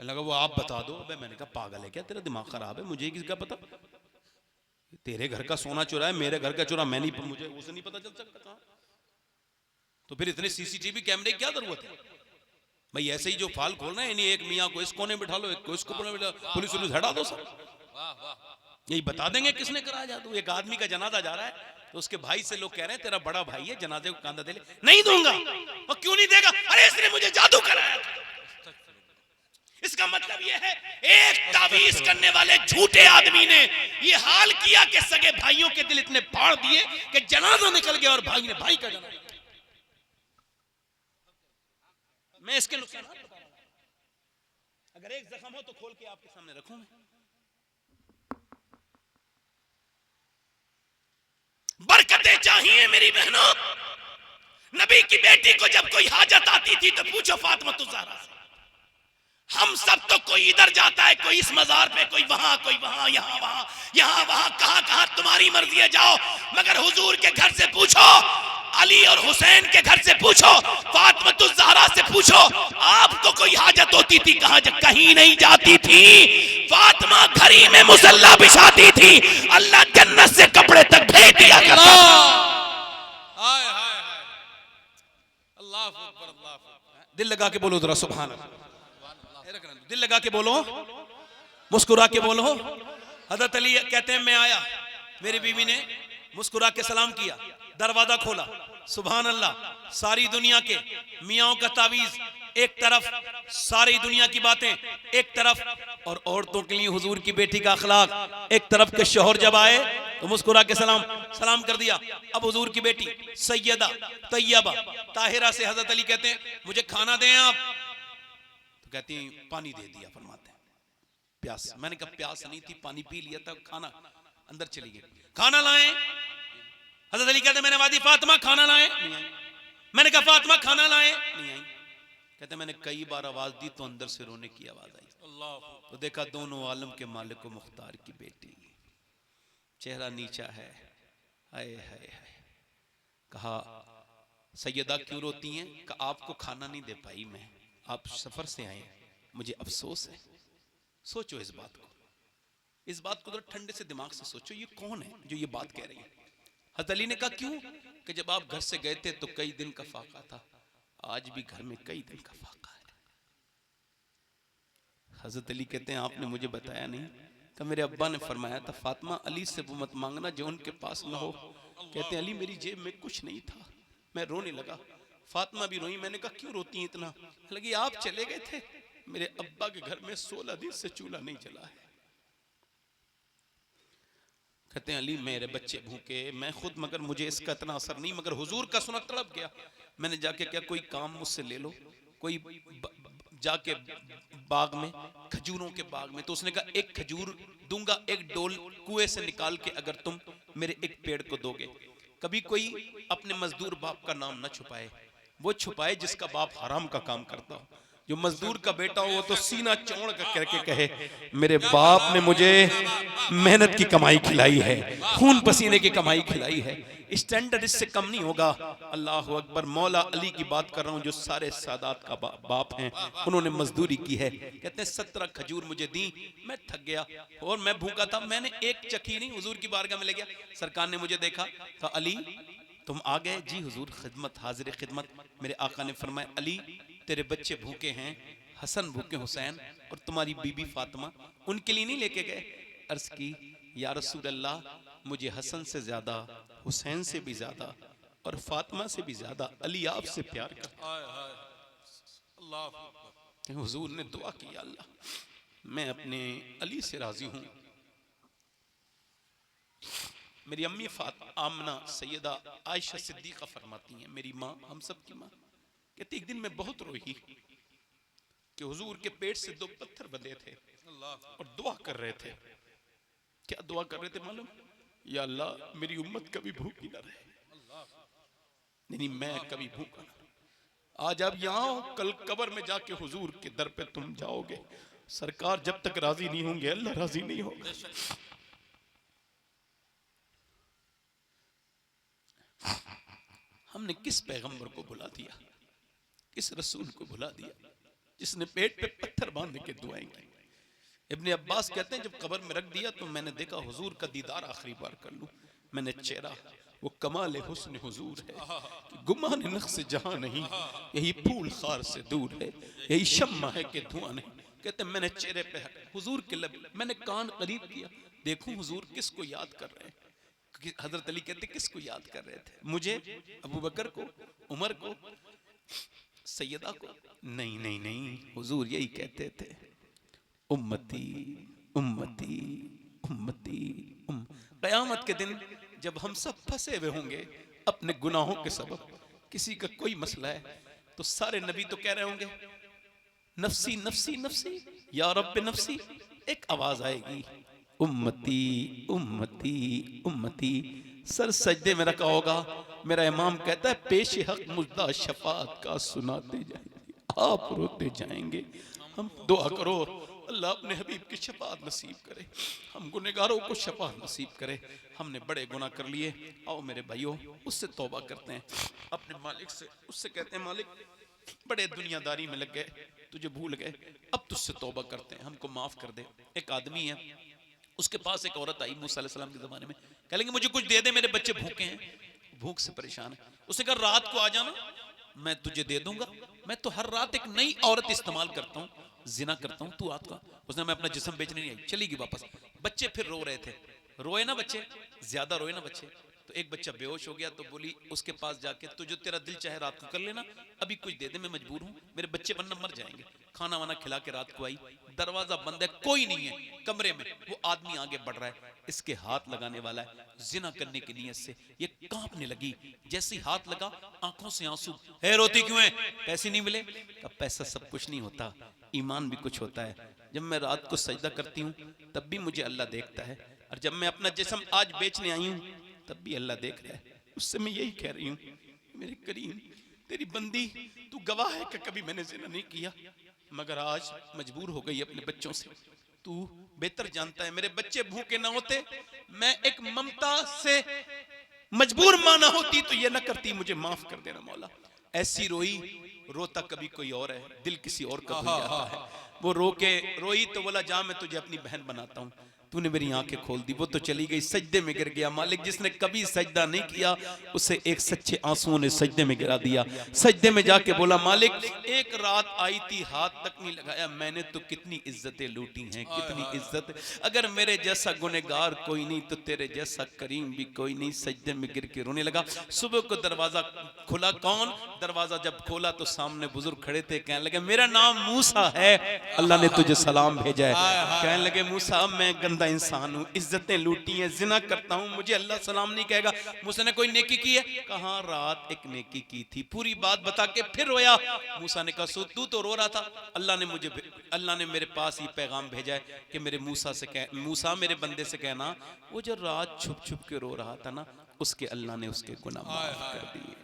कहने लगा वो आप बता दो। अबे मैंने कहा पागल है क्या, तेरा दिमाग खराब है, मुझे किसका पता? तेरे घर का सोना चुरा है, मेरे घर का चुरा मैं नहीं, मुझे उसे नहीं पता चल सकता कहां? तो फिर इतने सीसीटीवी कैमरे की क्या जरूरत है भाई? ऐसे ही जो फाल खोल रहे हैं, इन्हीं एक मियाँ को इस कोने बिठा लो, एक को इस कोने बिठा लो, पुलिस हटा दो सब। यही बता देंगे किसने कराया जादू। एक आदमी का जनाजा जा रहा है तो उसके भाई से लोग कह रहे हैं तेरा बड़ा भाई है, जनाजे को कांधा दे ले। नहीं दूंगा। और क्यों नहीं देगा? अरे इसने मुझे जादू कराया था। इसका मतलब यह है एक तावीज करने वाले झूठे आदमी ने ये हाल किया कि सगे भाइयों के दिल इतने फाड़ दिए कि जनाजा निकल गया और भाई ने भाई का जनाजा। मैं इसके नुकसान बता रहा हूं। अगर एक जख्म हो तो खोल के आपके सामने रखूं मैं। बरकतें चाहिए मेरी बहनों। नबी की बेटी को जब कोई हाजत आती थी तो पूछो फातिमा ज़हरा से। हम सब तो कोई इधर जाता है, कोई इस मजार पे, कोई वहां, कोई वहां, यहाँ वहां, कहां कहां तुम्हारी मर्जी है जाओ। मगर हुजूर के घर से पूछो, अली और हुसैन के घर से पूछो, फातिमा ज़हरा से पूछो, आपको कोई हाजत होती थी कहीं नहीं जाती थी। फातिमा घरी में मुसल्ला बिछाती थी, अल्लाह जन्नत से कपड़े तक भेज दिया करता था। दिल लगा के बोलो जरा सुभान अल्लाह। दिल लगा के बोलो, मुस्कुरा के बोलो। हजरत अली कहते हैं मैं आया, मेरी बीवी ने मुस्कुरा के सलाम किया, दरवाजा खोला, सुभान अल्लाह। सारी दुनिया के मियाओं का तावीज एक तरफ, सारी दुनिया की बातें एक तरफ, और औरतों के लिए हुजूर की बेटी का अखलाक एक तरफ के। शौहर जब आए तो मुस्कुरा के सलाम कर दिया। अब हुजूर की बेटी सैयदा तैयबा ताहिरा से हजरत अली कहते हैं मुझे खाना दें आप। तो कहती हैं पानी दे दिया। फरमाते हैं प्यास, मैंने कहा प्यास नहीं थी, पानी पी लिया था, खाना अंदर चली गई। खाना लाएं। हजरत अली कहते मैंने वादी फातिमा खाना लाएं, नहीं आई। मैंने कहा फातिमा खाना लाएं, नहीं आई। कहते मैंने कई बार आवाज दी तो अंदर से रोने की आवाज आई। तो देखा दोनों आलम के मालिक व मुख्तार की बेटी, चेहरा नीचा है। हाय हाय हाय। कहा सैयदा क्यों रोती हैं? कहा आपको खाना नहीं दे पाई मैं, आप सफर से आए, मुझे अफसोस है। सोचो इस बात को, इस बात को तो ठंडे से दिमाग से सोचो, ये कौन है जो ये बात कह रही है? हज़रत अली ने कहा क्यों? कि जब आप घर से गए थे तो कई दिन का फाका था, आज भी घर में कई दिन का फाका है। हज़रत अली कहते हैं आपने मुझे बताया नहीं? कि मेरे अब्बा ने फरमाया था फातिमा अली से वो मत मांगना जो उनके पास ना हो। कहते हैं अली मेरी जेब में कुछ नहीं था। मैं रोने लगा, फातिमा भी रोई। मैंने कहा क्यों रोती हैं इतना? लगी आप चले गए थे, मेरे अब्बा के घर में 16 दिन से चूल्हा नहीं जला है। कहते हैं अली मेरे बच्चे भूखे, मैं खुद, मगर मुझे इसका इतना असर नहीं, मगर हुजूर का सुना तड़प गया। मैंने जाके क्या कोई काम मुझसे ले लो, कोई जाके बाग में, खजूरों के बाग में। तो उसने कहा एक खजूर दूंगा, एक डोल कुएं से निकाल के अगर तुम मेरे एक पेड़ को दोगे। कभी कोई अपने मजदूर बाप का नाम न छुपाए, वो छुपाए जिसका बाप हराम का काम करता हो। जो मजदूर का बेटा हो वो तो सीना चौड़ करके कहे मेरे बाप ने मुझे मेहनत की कमाई खिलाई है, खून पसीने की कमाई खिलाई है। स्टैंडर्ड इससे कम नहीं होगा। अल्लाह अकबर। मौला अली की बात कर रहा हूँ जो सारे सादात का बाप हैं, उन्होंने मजदूरी की है। कहते हैं 17 खजूर मुझे दी, मैं थक गया और मैं भूखा था, मैंने एक चखी नहीं, हुजूर की बारगाह में ले गया। सरकार ने मुझे देखा, कहा अली तुम आ गए? जी हुजूर, खिदमत, हाजिर खिदमत। मेरे आका ने फरमाया अली तेरे बच्चे भूखे हैं, हसन भूखे, हुसैन और तुम्हारी बीबी फातिमा, उनके लिए नहीं लेके गए? अर्ज की या रसूल अल्लाह, मुझे हसन से ज्यादा, हुसैन से भी ज्यादा और फातिमा से भी ज्यादा अली आपसे प्यार करता। हुजूर ने दुआ की, अल्लाह मैं अपने अली से राजी हूं। मेरी अम्मी आमना सैयदा आयशा सिद्दीका फरमाती हैं, मेरी माँ, हम सब की माँ, कहती एक दिन मैं बहुत रोई कि हुजूर के पेट से 2 पत्थर बंधे थे और दुआ कर रहे थे। क्या दुआ कर रहे थे मालूम? या अल्लाह मेरी उम्मत कभी भूखी ना रहे, नहीं मैं कभी भूखा ना। आज आप यहाँ हो, कल कब्र में जाके हुजूर के दर पे तुम जाओगे, सरकार जब तक राजी नहीं होंगे अल्लाह राजी नहीं होगा। हमने किस पैगंबर को भुला दिया, किस रसूल को भुला दिया जिसने पेट पे पत्थर बांध के दुआएं की। इब्ने अब्बास कहते हैं जब कब्र में रख दिया तो मैंने देखा हुजूर का दीदार आखिरी बार कर लूं। मैंने चेहरा, वो कमाल हुस्न हुजूर है कि गुमान नक्श जहां नहीं, यही फूल खार से दूर है, यही शम्मा है कि धुआं नहीं। कहते हैं मैंने चेहरे पे हुजूर के लब, मैंने कान करीब किया, देखूं हुजूर किसको याद कर रहे हैं। हजरत अली कहते किसको याद कर रहे थे? मुझे, अबू बकर को, उमर को, सैयदा को? नहीं नहीं नहीं, हुजूर यही कहते थे उम्मती उम्मती उम्मती। क़यामत के दिन जब हम सब फंसे हुए होंगे अपने गुनाहों के सबब, किसी का कोई मसला है तो सारे नबी तो कह रहे होंगे नफसी नफसी नफसी या रब्ब नफसी। एक आवाज आएगी उम्मती उम्मती उम्मती। सर सजदे में रखा होगा, मेरा इमाम कहता है पेश हक मुद्दा शफात का सुनाते जाएंगे, आप रोते जाएंगे। हम दुआ करो अल्लाह अपने हबीब की शफात नसीब करे, हम गुनहगारों को शफात नसीब करे। हमने बड़े गुनाह कर लिए, आओ मेरे भाइयों उससे तौबा करते हैं, अपने मालिक से, उससे कहते हैं मालिक बड़े दुनियादारी में लग गए, तुझे भूल गए, अब तुझसे तौबा करते हैं, हमको माफ कर दे। एक आदमी है, उसके पास एक औरत आई मूसा अलैहिस्सलाम के जमाने में, कह लेंगे मुझे कुछ दे दे, मेरे बच्चे भूखे हैं, भूख से परेशान है। उसने कहा रात को आ जाना, मैं तुझे दे दूंगा। मैं तो हर रात एक नई औरत इस्तेमाल करता हूँ, जिना करता हूँ, तू आता। उसने मैं अपना जिस्म बेचने नहीं आई, चली गई वापस। बच्चे फिर रो रहे थे, रोए ना बच्चे, ज्यादा रोए ना बच्चे। तो एक बच्चा बेहोश हो गया, तो बोली उसके पास जाके तो जो तेरा दिल चाहे रात को कर लेना, अभी कुछ दे दे, मैं मजबूर हूँ, मेरे बच्चे वरना मर जाएंगे। खाना वाना खिला के रात को आई, दरवाजा बंद है, कोई नहीं है कमरे में। वो आदमी आगे बढ़ रहा है, इसके हाथ लगाने वाला है जिना करने की नीयत से। ये कांपने लगी, जैसे ही हाथ लगा आंखों से आंसू। है रोती क्यों है? पैसे नहीं मिले? का पैसा सब कुछ नहीं होता, ईमान भी कुछ होता है। जब मैं रात को सजदा करती हूँ तब भी मुझे अल्लाह देखता है, और जब मैं अपना जिस्म आज बेचने आई हूँ तब भी अल्लाह देख रहा है। उससे मैं यही कह रही हूँ मेरे करीम तेरी बंदी, तू गवाह है कि कभी मैंने जिना नहीं किया, मगर आज मजबूर हो गई अपने बच्चों से। तू बेहतर जानता है मेरे बच्चे भूखे ना होते, मैं एक ममता से मजबूर माना होती तो ये ना करती, मुझे माफ कर देना मौला। ऐसी रोई, रोता कभी कोई और है, दिल किसी और का भूल जाता है। वो रो के रोई तो बोला जा मैं तुझे अपनी बहन बनाता हूँ, तूने मेरी आंखें खोल दी। वो तो चली गई, सजदे में गिर गया। मालिक जिसने कभी सजदा नहीं किया उसे एक सच्चे आंसुओं ने सजदे में गिरा दिया। सजदे में जाके बोला मालिक एक रात आई थी, हाथ तक नहीं लगाया, मैंने तो कितनी इज्जतें लूटी हैं, कितनी इज्जत। अगर मेरे जैसा गुनहगार कोई नहीं तो तेरे जैसा करीम भी कोई नहीं। सजदे में गिर के रोने लगा। सुबह को दरवाजा खुला, कौन? दरवाजा जब खोला तो सामने बुजुर्ग खड़े थे, कहने लगे मेरा नाम मूसा है, अल्लाह ने तुझे सलाम भेजा है। कहने लगे मूसा मैं गंदा इंसान हूँ, इज्जतें लूटी हैं, जिना करता हूँ, मुझे अल्लाह सलाम नहीं कहेगा। मूसा ने कोई नेकी की है? कहा रात एक नेकी की थी। पूरी बात बता के फिर रोया। मूसा ने कहा तू तो रो रहा था, अल्लाह ने मेरे पास ये पैगाम भेजा है कि मेरे मूसा से कह, मूसा मेरे बंदे से कहना वो जो रात छुप छुप के रो रहा था ना, उसके अल्लाह ने उसके गुनाह माफ कर दिए।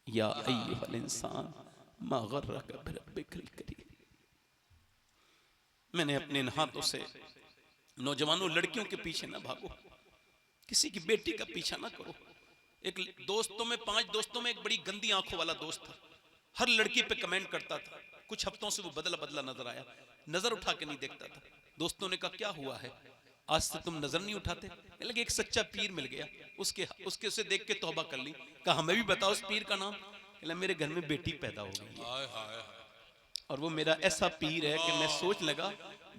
या अय्युहल इंसान मा गर्रका बिरब्बिकल करीम। मैंने अपने इन हाथों से नौजवानों लड़कियों के पीछे ना भागो, किसी की बेटी का पीछा ना करो। एक दोस्तों में 5 दोस्तों में एक बड़ी गंदी आंखों वाला दोस्त था, हर लड़की पे कमेंट करता था। कुछ हफ्तों से वो बदला बदला नजर आया, नजर उठा के नहीं देखता था। दोस्तों ने कहा क्या हुआ है, आज से तुम नजर नहीं उठाते? लगे एक सच्चा पीर मिल गया, उसके उसे देख के तौबा कर ली। कहा हमें भी बताओ उस पीर का नाम। मेरे घर में बेटी पैदा हो गई है और वो मेरा ऐसा पीर है कि मैं सोच लगा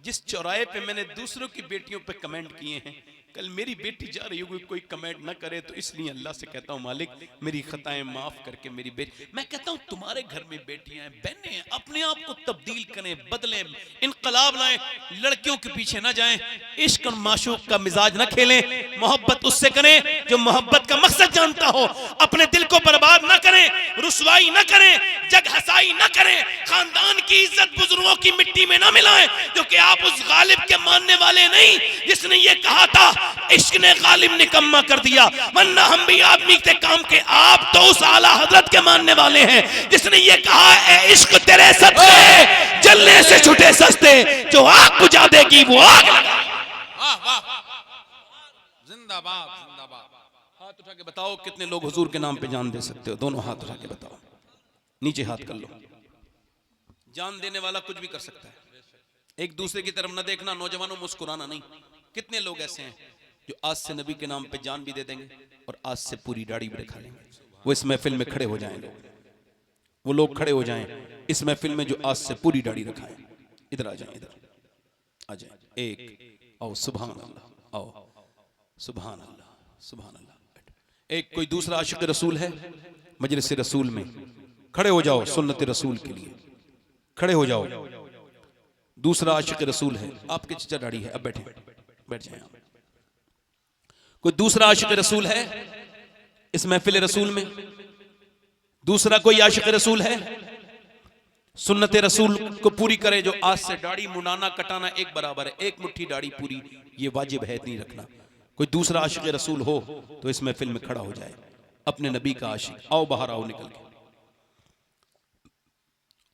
जिस चौराहे पे मैंने दूसरों की बेटियों पे कमेंट किए हैं, कल मेरी बेटी जा रही होगी कोई कमेंट ना करे, तो इसलिए अल्लाह से कहता हूँ मालिक मेरी खताएं माफ करके मेरी बेटी। मैं कहता हूँ तुम्हारे घर में बेटियां हैं, बहनें हैं, अपने आप को तब्दील करें, बदलें, इनकलाब लाएं, लड़कियों के पीछे ना जाएं, इश्क और माशूक का मिजाज ना खेलें, मोहब्बत उससे करें जो मोहब्बत का मकसद जानता हो। अपने दिल को बर्बाद ना करें, रुसवाई ना करें, जग हसाई ना करें, खानदान की इज्जत बुजुर्गों की मिट्टी में ना मिलाएं, क्योंकि आप उस गालिब के मानने वाले नहीं जिसने ये कहा था इश्क ने गालिब निकम्मा कर दिया, वरना हम भी आदमी के काम के। आप तो उस आला हजरत के मानने वाले हैं जिसने ये कहा है इश्क तेरे सदके जलने से छूटे सस्ते, जो आग बुझा देगी वो आग लगा। वाह वाह, जिंदाबाद जिंदाबाद। हाथ उठा के बताओ कितने लोग हुजूर के नाम पे जान दे सकते हो? दोनों हाथ उठा के बताओ, नीचे हाथ कर लो। जान देने वाला कुछ भी कर सकता है, एक दूसरे की तरफ न देखना, नौजवानों मुस्कुराना नहीं। कितने लोग ऐसे हैं जो आज से नबी के नाम पे जान भी दे देंगे और आज से पूरी दाढ़ी भी रखा लेंगे। वो इस महफिल में खड़े हो जाएं, वो लोग खड़े हो जाएं इस महफिल में जो आज से पूरी दाढ़ी रखाएं। इधर आ जाएं, इधर आ जाएं। एक आओ, सुभान अल्लाह, आओ सुभान अल्लाह, सुभान अल्लाह। एक कोई दूसरा आशिक रसूल है मजलिस रसूल में, खड़े हो जाओ सुन्नत रसूल के लिए, खड़े हो जाओ। दूसरा आशिक रसूल है, आपके चचा दाढ़ी है, अब बैठे, बैठ जाएं आप। कोई दूसरा आशिक रसूल है इस महफिल रसूल में? दूसरा कोई आशिक रसूल है? सुन्नत रसूल को पूरी करे, जो आज से दाढ़ी मुंडाना कटाना एक बराबर है, एक मुट्ठी दाढ़ी पूरी ये वाजिब है, नहीं रखना। कोई दूसरा आशिक रसूल हो तो इस महफिल में खड़ा हो जाए, अपने नबी का आशिक। आओ बाहर आओ निकल के।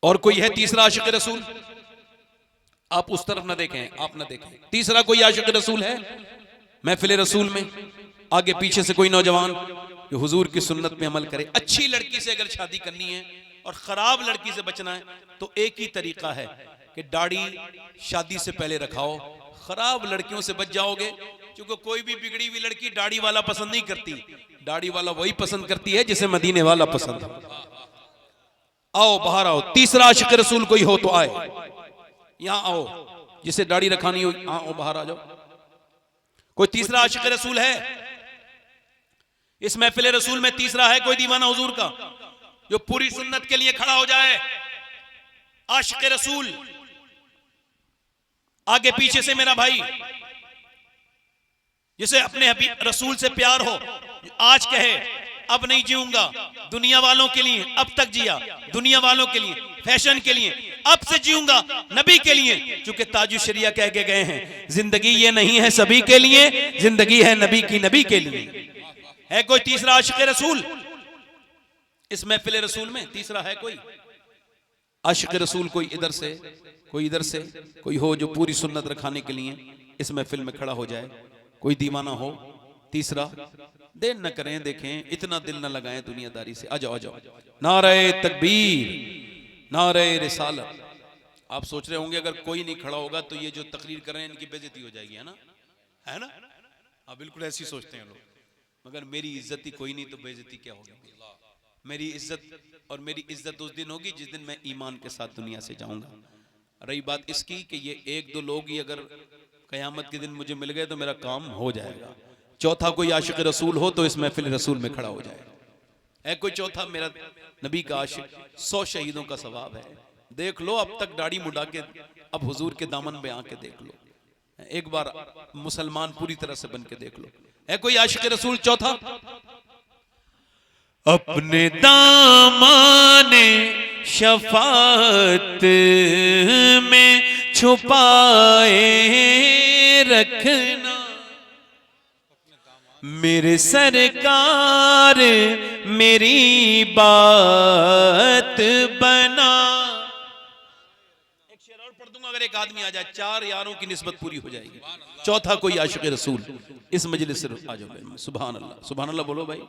और कोई है तीसरा आशिक रसूल? आप उस तरफ ना देखें, आप ना देखें। तीसरा कोई आशिक रसूल है महफिल रसूल में? आगे पीछे से कोई नौजवान जो हुजूर की सुन्नत में अमल करे। अच्छी लड़की से अगर शादी करनी है और खराब लड़की से बचना है तो एक ही तरीका है कि दाढ़ी शादी से पहले रखाओ, खराब लड़कियों से बच जाओगे। क्योंकि कोई भी बिगड़ी हुई लड़की दाढ़ी वाला पसंद नहीं करती, दाढ़ी वाला वही पसंद करती है जिसे मदीने वाला पसंद है। आओ बाहर आओ। तीसरा आशिक रसूल कोई हो तो आए, यहां आओ, जिसे दाढ़ी रखानी हो आओ बाहर आ जाओ। कोई तीसरा आशिक रसूल है इस महफिल रसूल में? तीसरा है कोई दीवाना हुजूर का जो पूरी सुन्नत के लिए खड़ा हो जाए? आशिक रसूल आगे पीछे से मेरा भाई जिसे अपने रसूल से प्यार हो, आज कहे अब नहीं जीऊंगा दुनिया वालों के लिए, अब तक जिया दुनिया वालों के लिए, फैशन के लिए, अब से जीऊंगा नबी के लिए। क्योंकि ताजु शरिया कह के गए हैं जिंदगी ये नहीं है सभी के लिए, जिंदगी है नबी की नबी के लिए। है कोई तीसरा आशिक रसूल इस महफिल रसूल में? तीसरा है कोई आशिक रसूल? कोई इधर से कोई इधर से कोई हो जो पूरी सुन्नत रखाने के लिए इस महफिल में खड़ा हो जाए, कोई दीवाना हो। तीसरा देर न करें, देखें इतना दिल न लगाएं दुनियादारी से। आ जाओ आ जाओ। नारे तकबीर, नारे रिसालत। आप सोच रहे होंगे अगर कोई नहीं खड़ा होगा तो ये जो तकरीर कर रहे हैं इनकी बेइज्जती हो जाएगी, है ना? है ना? हाँ बिल्कुल ऐसी सोचते हैं लोग, मगर मेरी इज्जत ही कोई नहीं तो बेइज्जती क्या होगी? मेरी इज्जत और मेरी इज्जत उस दिन होगी जिस दिन मैं ईमान के साथ दुनिया से जाऊंगा। रही बात इसकी कि ये एक दो लोग ही अगर कयामत के दिन मुझे मिल गए तो मेरा काम हो जाएगा। चौथा कोई आशिक रसूल हो तो इस महफिल रसूल में खड़ा हो जाए। है कोई चौथा मेरा नबी का आशिक? 100 शहीदों का सवाब है। देख लो अब तक दाढ़ी मुंडा के, अब हुजूर के दामन में आके देख लो, एक बार मुसलमान पूरी तरह से बन के देख लो। है कोई आशिक रसूल चौथा? अपने दामाने शफात में छुपाए रखना, मेरे सरकार मेरी बात बना। एक शेर और पढ़ दूंगा, अगर एक आदमी आ जाए, 4 यारों की निस्बत पूरी हो जाएगी। चौथा कोई आशिक रसूल इस मजलिस से आ जाओ। सुभान अल्लाह, सुभान अल्लाह बोलो भाई।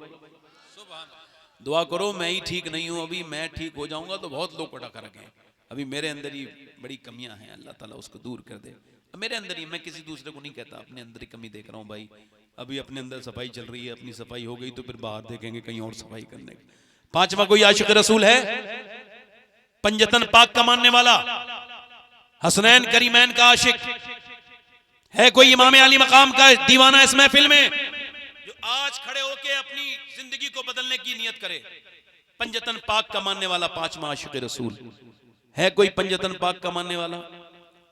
दुआ करो, मैं ही ठीक नहीं हूं, अभी मैं ठीक हो जाऊंगा तो बहुत लोग पटाखा रखें। अभी मेरे अंदर ही बड़ी कमियां हैं, अल्लाह ताला उसको दूर कर दे। मेरे अंदर ही, मैं किसी दूसरे को नहीं कहता, अपने अंदर ही कमी देख रहा हूं भाई। अभी अपने अंदर सफाई चल रही है, अपनी सफाई हो गई तो फिर बाहर देखेंगे कहीं और सफाई करने की। 5वां कोई आशिक रसूल है, पंजतन पाक का मानने वाला, हसनैन करीमैन का आशिक है। कोई इमाम अली मकाम का दीवाना इस महफिल में जो आज खड़े होके अपनी जिंदगी को बदलने की नियत करे। पंजतन पाक का मानने वाला 5वां आशिक रसूल है। कोई पंजतन पाक का मानने वाला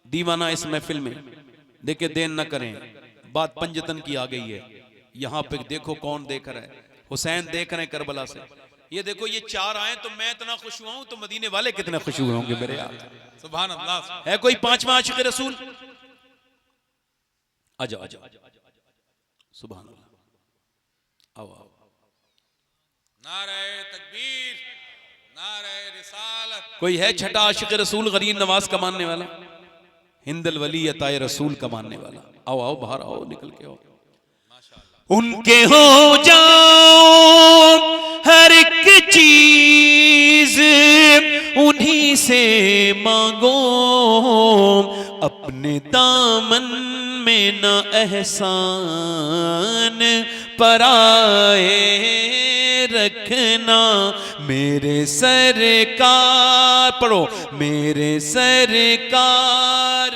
दीवाना इस महफिल में? देखे देन न करें, बात पंजतन की आ गई है। यहां पे देखो कौन देख रहा है, हुसैन देख रहे हैं करबला से। ये देखो ये 4 आए तो मैं इतना खुश हुआ हूं, तो मदीने वाले कितने खुश हुए होंगे मेरे यार। सुभान अल्लाह। है कोई 5वां आशिक रसूल? आ जाओ आ जाओ, सुभान अल्लाह, आओ आओ। नारे तकबीर, नारे रिसालत। कोई है 6ठा आशिक रसूल, गरीब नवाज का मानने वाला, हिंदल वली अताए रसूल का मानने वाला? आओ आओ, बाहर आओ, निकल के आओ। उनके हो जाओ हर एक चीज, उन्हीं से मांगो, अपने दामन में न एहसान पराए रखना। मेरे सरकार, पढ़ो, मेरे सरकार।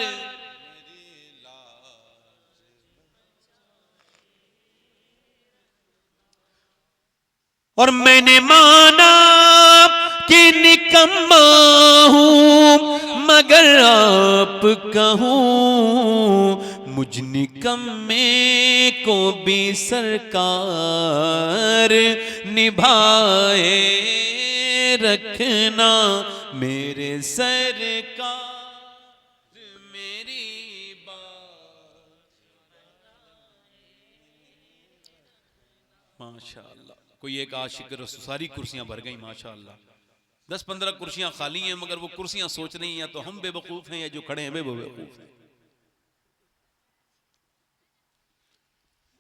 और मैंने माना कि निकम्मा हूं, मगर आप कहूं मुझ निकम्मे को भी सरकार निभाए रखना। मेरे सरकार मेरी बात। माशाअल्लाह, कोई एक आशिक रसूल, सारी कुर्सियां भर गई माशाअल्लाह। 10-15 कुर्सियां खाली हैं, मगर वो कुर्सियां सोच रही हैं या तो हम बेवकूफ हैं या जो खड़े हैं वे बेवकूफ हैं।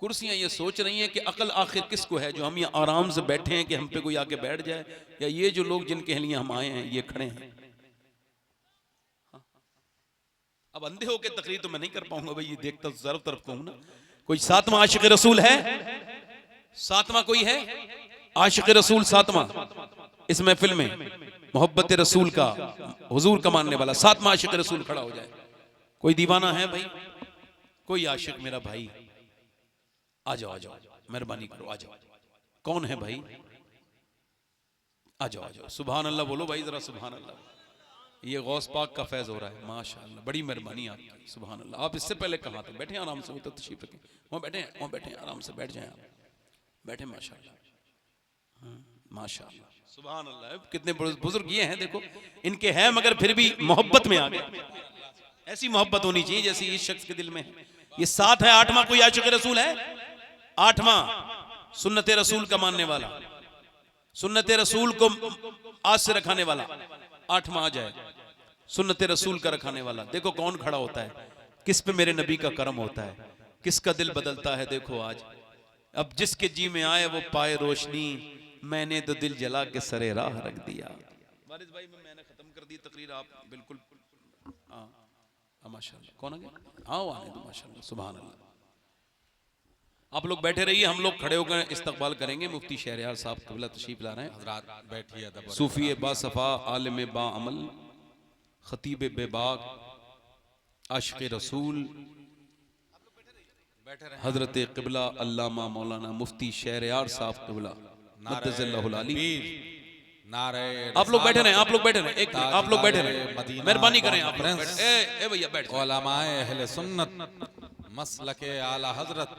कुर्सियां ये सोच रही हैं कि अकल आखिर किसको है, जो हम ये आराम से बैठे हैं कि हम पे कोई आके बैठ जाए, या ये जो लोग जिनके लिए हम आए हैं ये खड़े हैं। अब अंधे होके तकरीर तो मैं नहीं कर पाऊंगा भाई, ये देखता तो चारों तरफ कहूं ना। कोई 7वां आशिक रसूल है? 7वां कोई है आशिक रसूल? 7वां इस महफिल में मोहब्बत रसूल का, हुजूर का मानने वाला 7वां आशिक रसूल खड़ा हो जाए। कोई दीवाना है भाई? कोई आशिक मेरा भाई? आ जाओ आ जाओ, मेहरबानी करो, आ जाओ। कौन है भाई? आ जाओ आ जाओ। सुभान अल्लाह बोलो भाई जरा, सुभान अल्लाह। ये गौस पाक का फैज हो रहा है माशाअल्लाह, बड़ी मेहरबानी आपकी, सुभान अल्लाह। आप इससे पहले कहाँ थे? बैठे आराम से, तो तशरीफ रखें, वहाँ बैठे हैं, वहाँ बैठे हैं, आराम से बैठ जाएं आप, बैठे माशाअल्लाह, माशाअल्लाह, सुभान अल्लाह। कितने बुजुर्ग ये हैं, देखो इनके हैं मगर फिर भी मोहब्बत में आ गए। ऐसी मोहब्बत होनी चाहिए जैसी इस शख्स के दिल में है। ये 7 है। 8वां कोई आशिक रसूल है? 8वां सुन्नत रसूल का मानने वाला, सुन्नत रसूल को आज से रखाने वाला। 8वां आ जाए, सुन्नत रसूल का रखाने वाला। देखो कौन खड़ा होता है, किस पे मेरे नबी का करम होता है, किसका दिल बदलता है। देखो आज, अब जिसके जी में आए वो पाए रोशनी, मैंने तो दिल जला के सरे राह रख दिया। वारिस भाई मैंने खत्म कर दी तकरीर, आप बिल्कुल माशाअल्लाह। कौन आ गया? आओ आने दो माशाअल्लाह, सुभान अल्लाह। आप लोग बैठे रहिए, हम लोग खड़े होकर इस्तकबाल करेंगे। मुफ्ती शहरयार साहब क़िबला तशरीफ ला रहे हैं। हजरात बैठिए, सूफी बासफ़ा, आलिम बाअमल, खतीब बेबाक, आशिक़ रसूल, हजरत क़िबला अल्लामा मौलाना मुफ्ती शहरयार साहब क़िबला मद्दज़ल्लाहुल आली। आप लोग बैठे रहे, आप लोग बैठे रहे, एक आप लोग बैठे रहे, मेहरबानी करें आप लोग। ए भैया बैठ। उलमाए अहले सुन्नत मसलके आला हजरत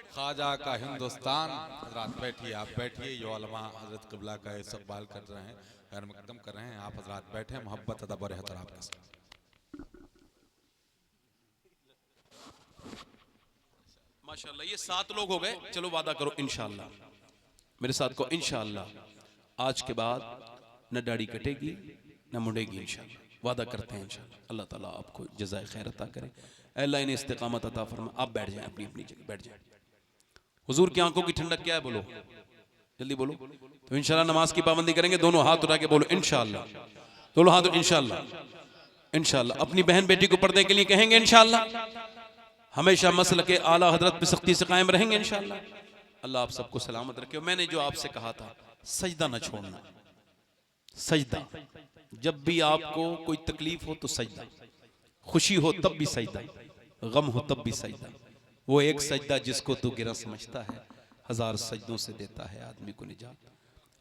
ख्वाजा का हिंदुस्तान। हजरात बैठिए, आप बैठिए। ये उलमा हजरत क़िबला का इस्तकबाल कर रहे हैं, खैर मकदम कर रहे हैं। आप हजरात बैठे, मोहब्बत अदब और एहतराम के साथ। माशाल्लाह ये 7 लोग हो गए। चलो वादा करो इंशाअल्लाह, मेरे साथ को इंशाअल्लाह आज के बाद न दाढ़ी कटेगी न मुड़ेगी इंशाअल्लाह। वादा करते हैं इंशाअल्लाह। अल्लाह ताला आपको जज़ाए खैर अता करे। अल्लाह इन्हें इस्तिकामत अता फरमा। आप बैठ जाएं अपनी अपनी जगह, बैठ जाएं। हुजूर की आंखों की ठंडक क्या है? बोलो जल्दी बोलो। तो इंशाअल्लाह नमाज की पाबंदी करेंगे। दोनों हाथ उठा के बोलो इंशाअल्लाह, दोनों हाथ इंशाअल्लाह। इंशाअल्लाह अपनी बहन बेटी को पर्दे के लिए कहेंगे इंशाअल्लाह। हमेशा मसलक आला हजरत पे सख्ती से कायम रहेंगे इंशाअल्लाह। अल्लाह आप सबको सलामत रखे। मैंने जो आपसे कहा था सजदा न छोड़ना, सजदा जब भी आपको कोई तकलीफ हो तो सजदा, खुशी हो तब भी सजदा, गम हो तब भी सजदा। वो एक सजदा जिसको तू गिरा समझता है, 1000 सजदों से देता है आदमी को निजात।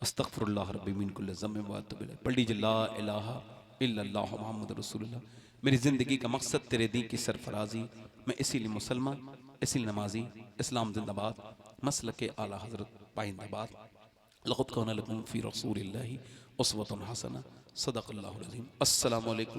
अस्तगफिरुल्लाह रब्बी मिन कुल्लि ज़म्बिन व अतूबु इलैह। पढ़ लीजिए ला इलाहा इल्लल्लाह मुहम्मद रसूलुल्लाह। मेरी ज़िंदगी का मकसद तेरे दी की सरफराजी, मैं इसीलिए मुसलमान, इसीलिए नमाजी, इस्लाम जिंदाबाद, मसलके आला हजरत पाइंदाबाद। लक़द काना लकुम फ़ी रसूलिल्लाहि उस्वतुन हसना। सदक़ल्लाहुल अज़ीम। अस्सलामु अलैकुम।